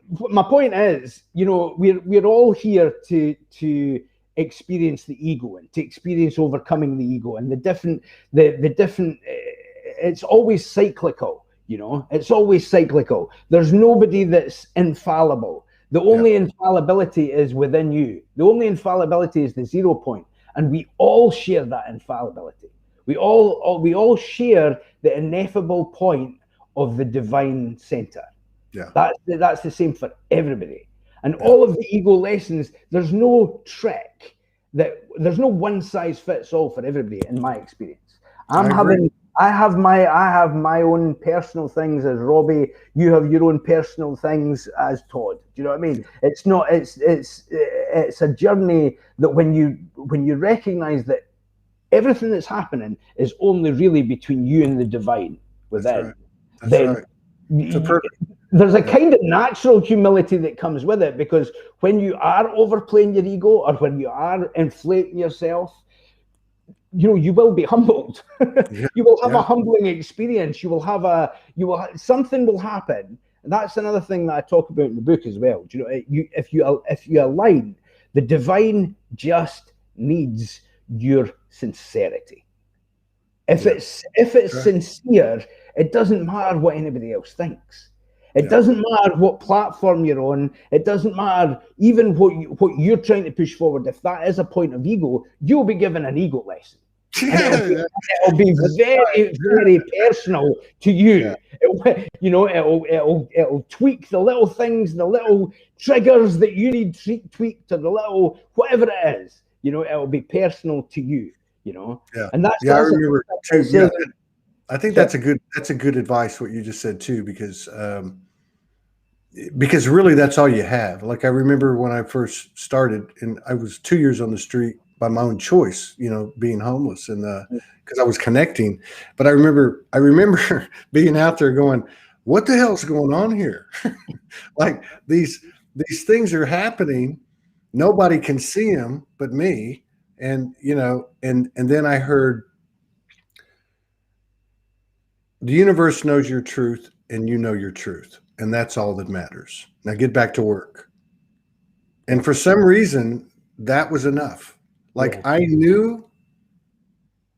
My point is, we're all here to experience the ego and to experience overcoming the ego and the different. It's always cyclical. It's always cyclical. There's nobody that's infallible. The only infallibility is within you. The only infallibility is the 0 point. And we all share that infallibility. We all share the ineffable point of the divine center.
Yeah.
That's the same for everybody. And all of the ego lessons, there's no trick, there's no one size fits all for everybody in my experience. I have my own personal things as Robbie. You have your own personal things as Todd. Do you know what I mean? It's not. It's a journey that when you recognize that everything that's happening is only really between you and the divine within.
That's right.
There's a kind of natural humility that comes with it, because when you are overplaying your ego or when you are inflating yourself, you will be humbled. You will have a humbling experience. Something will happen. And that's another thing that I talk about in the book as well. If you align, the divine just needs your sincerity. If it's sincere, it doesn't matter what anybody else thinks. It doesn't matter what platform you're on. It doesn't matter even what you're trying to push forward. If that is a point of ego, you'll be given an ego lesson. It'll be very, very personal to you. It'll tweak the little things, the little triggers that you need tweaked, or the little whatever it is. It'll be personal to you. And that's
I remember too. I think that's a good advice what you just said too, because really that's all you have. Like I remember when I first started, and I was 2 years on the street by my own choice, being homeless, and because I was connecting. But I remember being out there going, what the hell's going on here? Like these things are happening. Nobody can see them but me. And, and then I heard, the universe knows your truth and you know your truth. And that's all that matters. Now get back to work. And for some reason, that was enough. Like I knew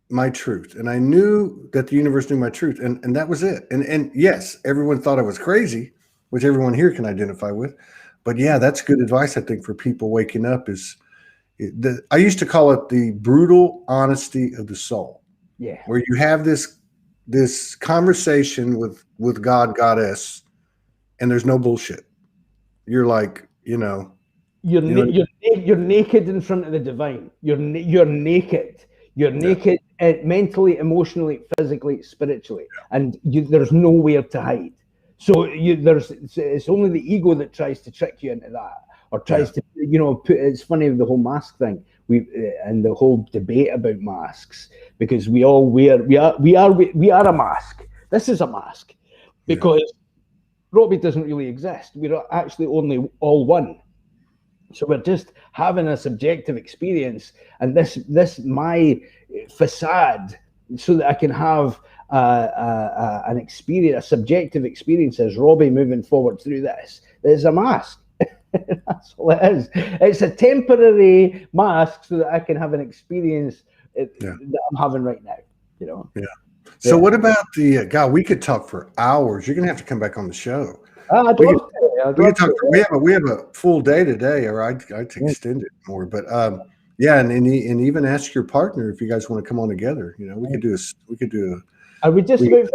my truth, and I knew that the universe knew my truth, and that was it. And yes, everyone thought I was crazy, which everyone here can identify with. But yeah, that's good advice, I think, for people waking up I used to call it the brutal honesty of the soul.
Yeah.
Where you have this conversation with God, Goddess, and there's no bullshit. You're like,
You're naked in front of the divine. You're naked. You're naked mentally, emotionally, physically, spiritually, and there's nowhere to hide. So it's only the ego that tries to trick you into that, or tries to it's funny, the whole mask thing. And the whole debate about masks, because we all we are a mask. This is a mask, because Robbie doesn't really exist. We're actually only all one. So we're just having a subjective experience, and this my facade, so that I can have an experience, a subjective experience as Robbie moving forward through this. There's a mask. That's all it is. It's a temporary mask so that I can have an experience that I'm having right now.
Yeah. So what about the God? We could talk for hours. You're gonna have to come back on the show. We have a full day today, or I'd extend it more. But and even ask your partner if you guys want to come on together. We could do.
Are we just about finished?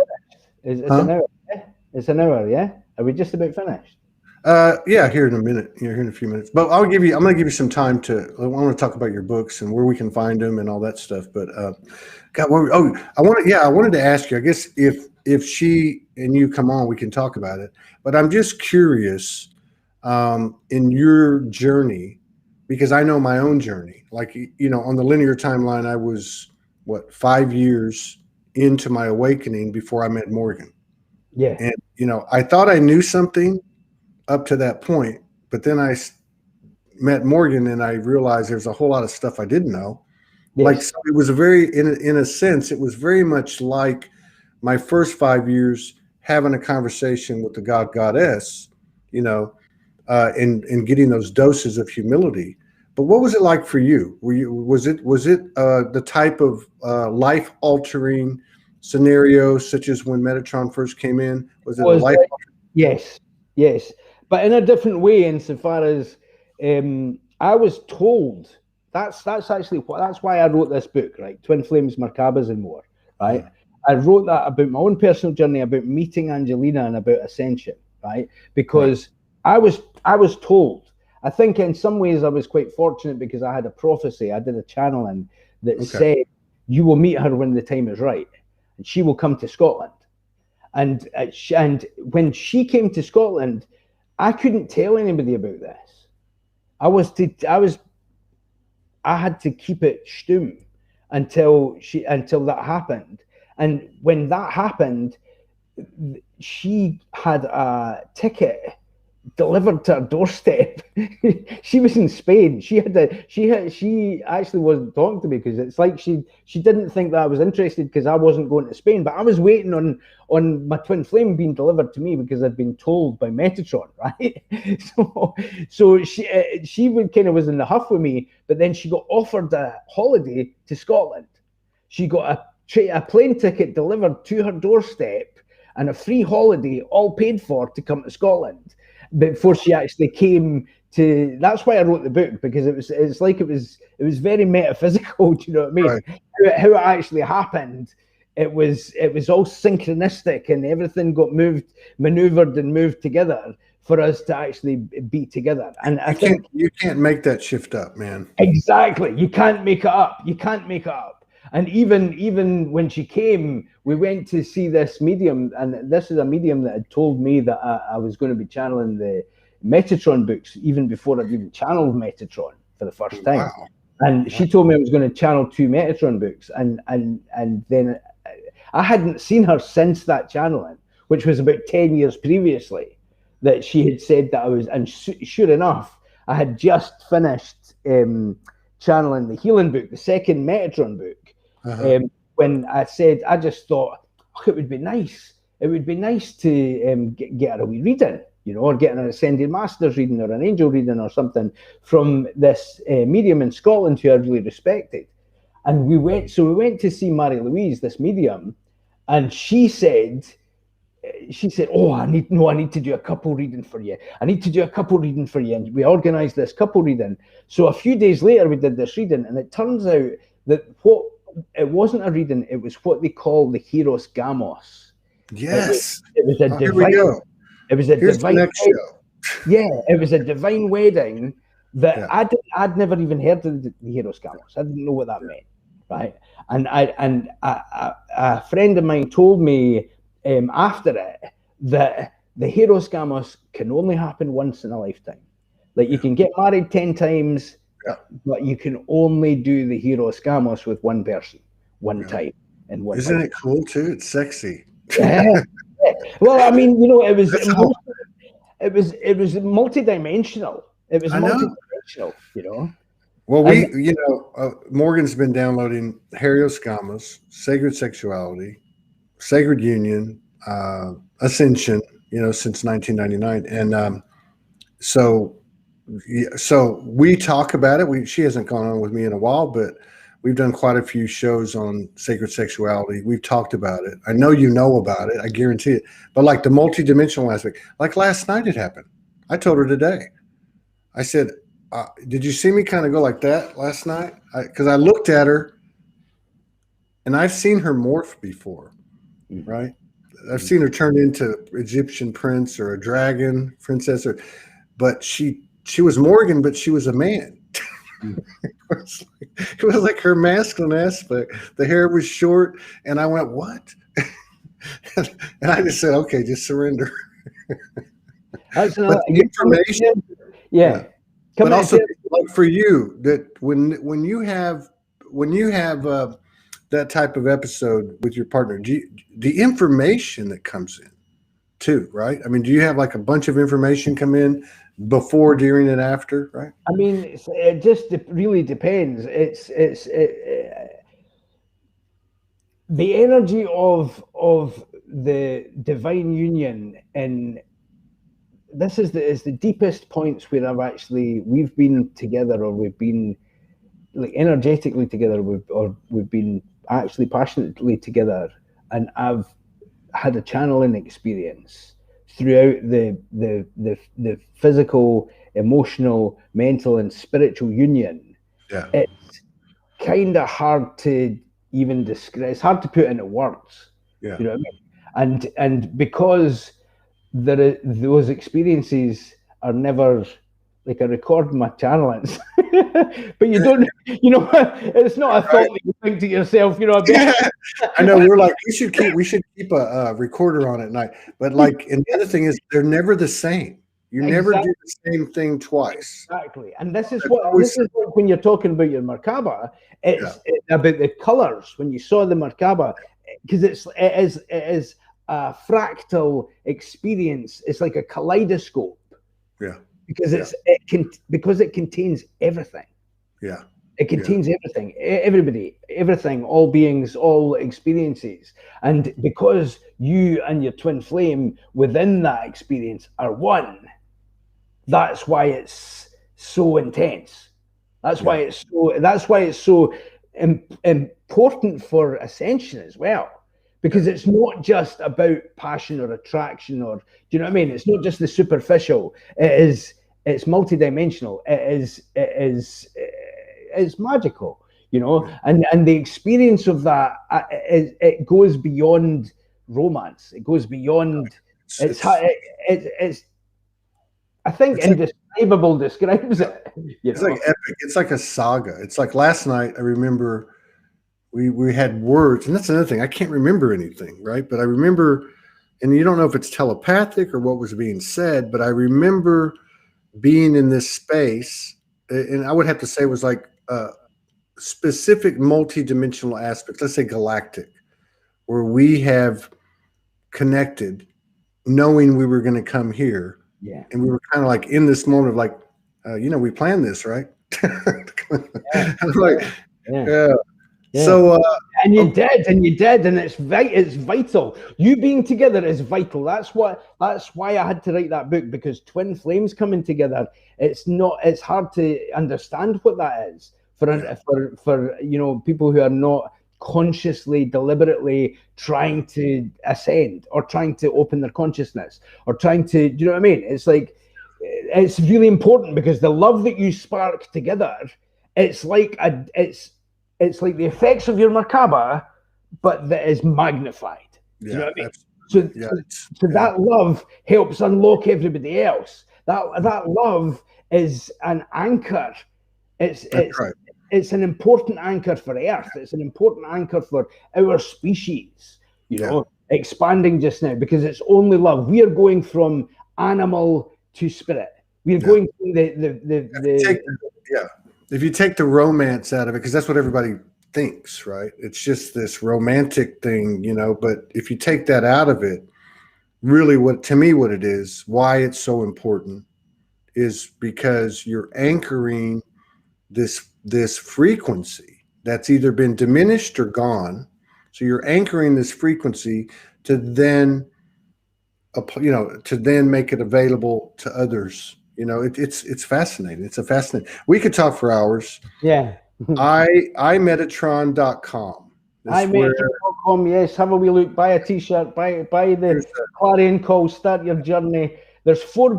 It's an hour. Yeah? It's an hour. Yeah. Are we just about finished?
Here in a minute. Here in a few minutes. But I'm going to give you some time I want to talk about your books and where we can find them and all that stuff. But God, I wanted to ask you. I guess if she and you come on, we can talk about it. But I'm just curious in your journey, because I know my own journey. Like on the linear timeline, I was 5 years into my awakening before I met Morgan.
Yeah,
and I thought I knew something up to that point, but then met Morgan and I realized there's a whole lot of stuff I didn't know.
Yes.
Like, so it was a very, in a sense, it was very much like my first 5 years having a conversation with the God Goddess, you know, and getting those doses of humility. But what was it like for you? Was it the type of life altering scenario such as when Metatron first came in? Was it a life?
Yes, but in a different way. Insofar as I was told, that's why I wrote this book, right? Twin Flames, Merkabas, and more, right? I wrote that about my own personal journey, about meeting Angelina, and about ascension, right? Because I was told. I think in some ways I was quite fortunate because I had a prophecy. I did a channeling that said, you will meet her when the time is right, and she will come to Scotland. And when she came to Scotland, I couldn't tell anybody about this. I had to keep it stum until that happened. And when that happened, she had a ticket delivered to her doorstep. She was in Spain. She actually wasn't talking to me because it's like she didn't think that I was interested because I wasn't going to Spain. But I was waiting on my twin flame being delivered to me because I'd been told by Metatron, right? So she kind of was in the huff with me, but then she got offered a holiday to Scotland. She got a plane ticket delivered to her doorstep and a free holiday, all paid for, to come to Scotland before she actually came to. That's why I wrote the book, because it was very metaphysical. Do you know what I mean? Right. How it actually happened. It was all synchronistic, and everything got maneuvered and moved together for us to actually be together. And I think
you can't make that shift up, man.
Exactly. You can't make it up. And even when she came, we went to see this medium, and this is a medium that had told me that I was going to be channeling the Metatron books even before I'd even channeled Metatron for the first time. Wow. And she told me I was going to channel 2 Metatron books, and then I hadn't seen her since that channeling, which was about 10 years previously, that she had said that I was, and sure enough, I had just finished channeling the healing book, the second Metatron book. When I said, I just thought, it would be nice. It would be nice to get her a wee reading, you know, or get an Ascended Masters reading or an angel reading or something from this medium in Scotland who I really respected. And we went to see Mary Louise, this medium, and she said, oh, I need to do a couple reading for you. And we organized this couple reading. So a few days later, we did this reading, and it turns out that it wasn't a reading, it was what they call the Hieros Gamos.
Yes.
It was a divine.
Here we go.
It was a
Here's
divine.
The next show.
Yeah, it was a divine wedding that I'd never even heard of the Hieros Gamos. I didn't know what that meant, right? And a friend of mine told me after it that the Hieros Gamos can only happen once in a lifetime. Like, you can get married 10 times. But you can only do the Hieros Gamos with one person, one time, and one.
Isn't it cool too? It's sexy.
Yeah. Well, I mean, you know, it was multidimensional. It was multidimensional, you know.
Well, Morgan's been downloading Hieros Gamos, Sacred Sexuality, Sacred Union, Ascension, you know, since 1999, and so we talk about it. She hasn't gone on with me in a while, but we've done quite a few shows on sacred sexuality. We've talked about it. I know you know about it. I guarantee it. But like the multidimensional aspect, like last night it happened. I told her today. I said, did you see me kind of go like that last night? Because I looked at her, and I've seen her morph before, right? I've seen her turn into Egyptian prince or a dragon princess, but she was Morgan, but she was a man. It was like her masculine aspect. The hair was short, and I went, what? And I just said, okay, just surrender.
That's
the information.
Yeah.
But also, like for you, that when you have that type of episode with your partner, the information that comes in too, right? I mean, do you have like a bunch of information come in before, during, and after, right?
I mean, it just really depends. The energy of the divine union, and this is the deepest points where we've been together, or we've been like energetically together, we've been actually passionately together, and I've had a channeling experience throughout the physical, emotional, mental, and spiritual union.
Yeah,
it's kind of hard to even describe. It's hard to put into words.
Yeah,
you know what I mean. And because those experiences are never like, I record my channelings, but you don't. You know, it's not a thought that you think to yourself. You know,
I know. We're like, we should keep a recorder on at night. But like, and the other thing is, they're never the same. You never do the same thing twice.
Exactly. And this is what when you're talking about your Merkaba, it's about the colors. When you saw the Merkaba, because it is a fractal experience. It's like a kaleidoscope.
Yeah.
Because because it contains everything.
Yeah.
It contains everything, everybody, everything, all beings, all experiences. And because you and your twin flame within that experience are one, that's why it's so intense. That's why it's so important for ascension as well. Because it's not just about passion or attraction, or, do you know what I mean? It's not just the superficial. It's multidimensional. It's magical, you know, and the experience of that, it goes beyond romance. It goes beyond. I think indescribable describes it.
It's like epic. It's like a saga. It's like last night. I remember we had words, and that's another thing. I can't remember anything, right? But I remember, and you don't know if it's telepathic or what was being said, but I remember being in this space, and I would have to say it was like specific multi-dimensional aspects, let's say galactic, where we have connected knowing we were going to come here.
Yeah.
And we were kind of like in this moment of like, we planned this, right? Yeah. So,
and you did, and it's vital. You being together is vital. That's why I had to write that book, because twin flames coming together, it's hard to understand what that is for people who are not consciously, deliberately trying to ascend, or trying to open their consciousness, or trying to, do you know what I mean? It's like, it's really important, because the love that you spark together, it's like it's like the effects of your Merkaba, but that is magnified. Do you know what I mean? So that love helps unlock everybody else. That love is an anchor. It's an important anchor for Earth. It's an important anchor for our species, you know, expanding just now, because it's only love. We are going from animal to spirit. We are going from
if you take the romance out of it, because that's what everybody thinks, right? It's just this romantic thing, but if you take that out of it, really what it is, why it's so important, is because you're anchoring this frequency that's either been diminished or gone. So you're anchoring this frequency to then make it available to others. It's fascinating. It's a fascinating. We could talk for hours.
Yeah.
Metatron.com.
Metatron.com. Yes, have a wee look. Buy a T-shirt. Buy the Clarion Call. Start your journey. There's 4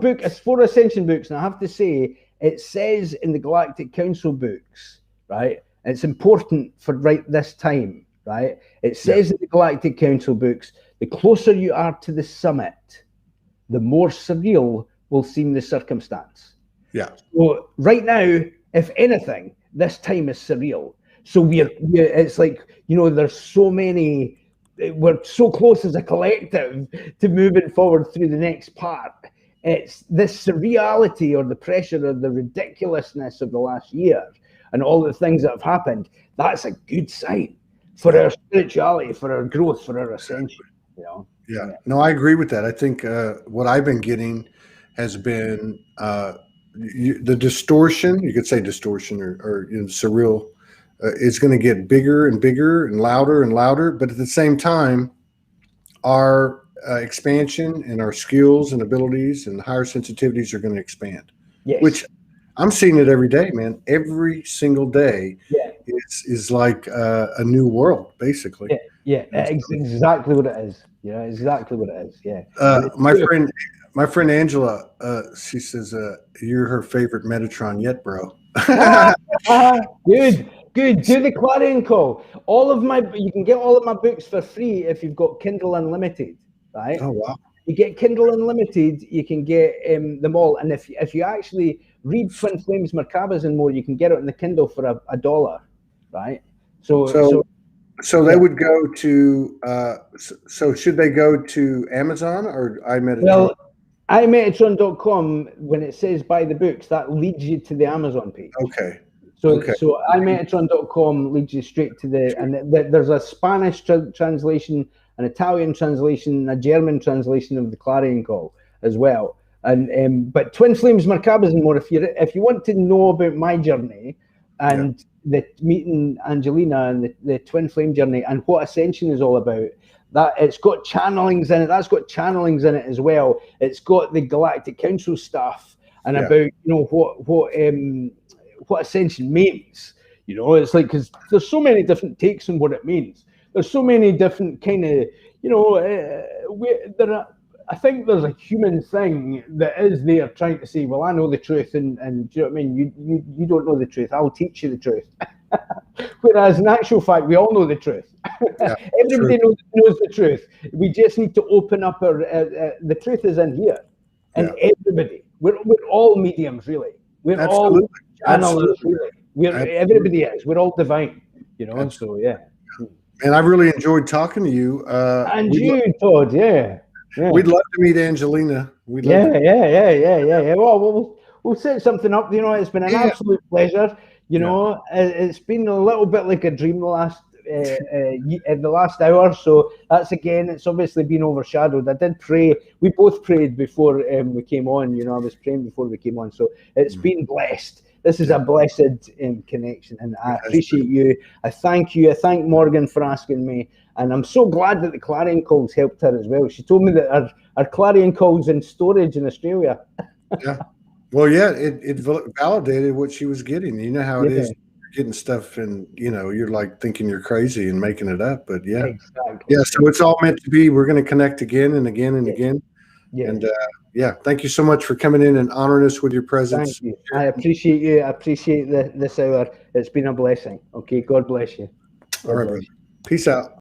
Ascension books, and I have to say, it says in the Galactic Council books, right? It's important for right this time, right? It says in the Galactic Council books, the closer you are to the summit, the more surreal will seem the circumstance.
Yeah.
So right now, if anything, this time is surreal. So it's like, there's so many, we're so close as a collective to moving forward through the next part. It's this surreality, or the pressure, or the ridiculousness of the last year and all the things that have happened. That's a good sign for our spirituality, for our growth, for our ascension.
Yeah. No, I agree with that. I think what I've been getting has been the distortion. You could say distortion or surreal is going to get bigger and bigger and louder. But at the same time, our expansion and our skills and abilities and higher sensitivities are going to expand.
Yes.
Which I'm seeing it every day, man. Every single day is like a new world, basically.
Yeah, exactly what it is. Yeah, exactly what it is. Yeah.
My friend Angela, she says you're her favorite Metatron yet, bro.
Good. Do the clarion call. You can get all of my books for free if you've got Kindle Unlimited, right?
Oh wow.
You get Kindle Unlimited, you can get them all. And if you actually read Twin Flames Merkabahs and more, you can get it in the Kindle for $1, right? So
they would go to. So should they go to Amazon or iMetatron?
Well, iMetatron.com, when it says buy the books, that leads you to the Amazon page.
Okay.
So iMetatron.com leads you straight to there's a Spanish translation, an Italian translation, a German translation of the clarion call as well. And but Twin Flames Merkabahs and more, if you want to know about my journey and the meeting Angelina and the Twin Flame journey and what Ascension is all about, that it's got channelings in it. That's got channelings in it as well. It's got the Galactic Council stuff and about what Ascension means. It's like, because there's so many different takes on what it means. There's so many different kind of I think there's a human thing that is there trying to say, well, I know the truth, and do you know what I mean? You don't know the truth. I'll teach you the truth. Whereas in actual fact, we all know the truth. Yeah, everybody knows the truth. We just need to open up the truth is in here, and everybody. We're all mediums, really. We're all channelers, really. Everybody is. We're all divine, So yeah.
And I really enjoyed talking to you.
And you, Todd, yeah.
We'd love to meet Angelina.
Yeah. Well, we'll set something up. It's been an absolute pleasure. It's been a little bit like a dream the last hour. So it's obviously been overshadowed. I did pray. We both prayed before we came on. I was praying before we came on. So it's been blessed. This is a blessed connection, and I appreciate you. I thank you. I thank Morgan for asking me, and I'm so glad that the clarion calls helped her as well. She told me that our clarion calls in storage in Australia.
Yeah. Well, it validated what she was getting. You know how it is, getting stuff, and you're like thinking you're crazy and making it up. But exactly. So it's all meant to be. We're going to connect again and again and again. Yeah. And thank you so much for coming in and honoring us with your presence.
Thank you. I appreciate you. I appreciate this hour. It's been a blessing. Okay, God bless you.
All right, brother. Peace out.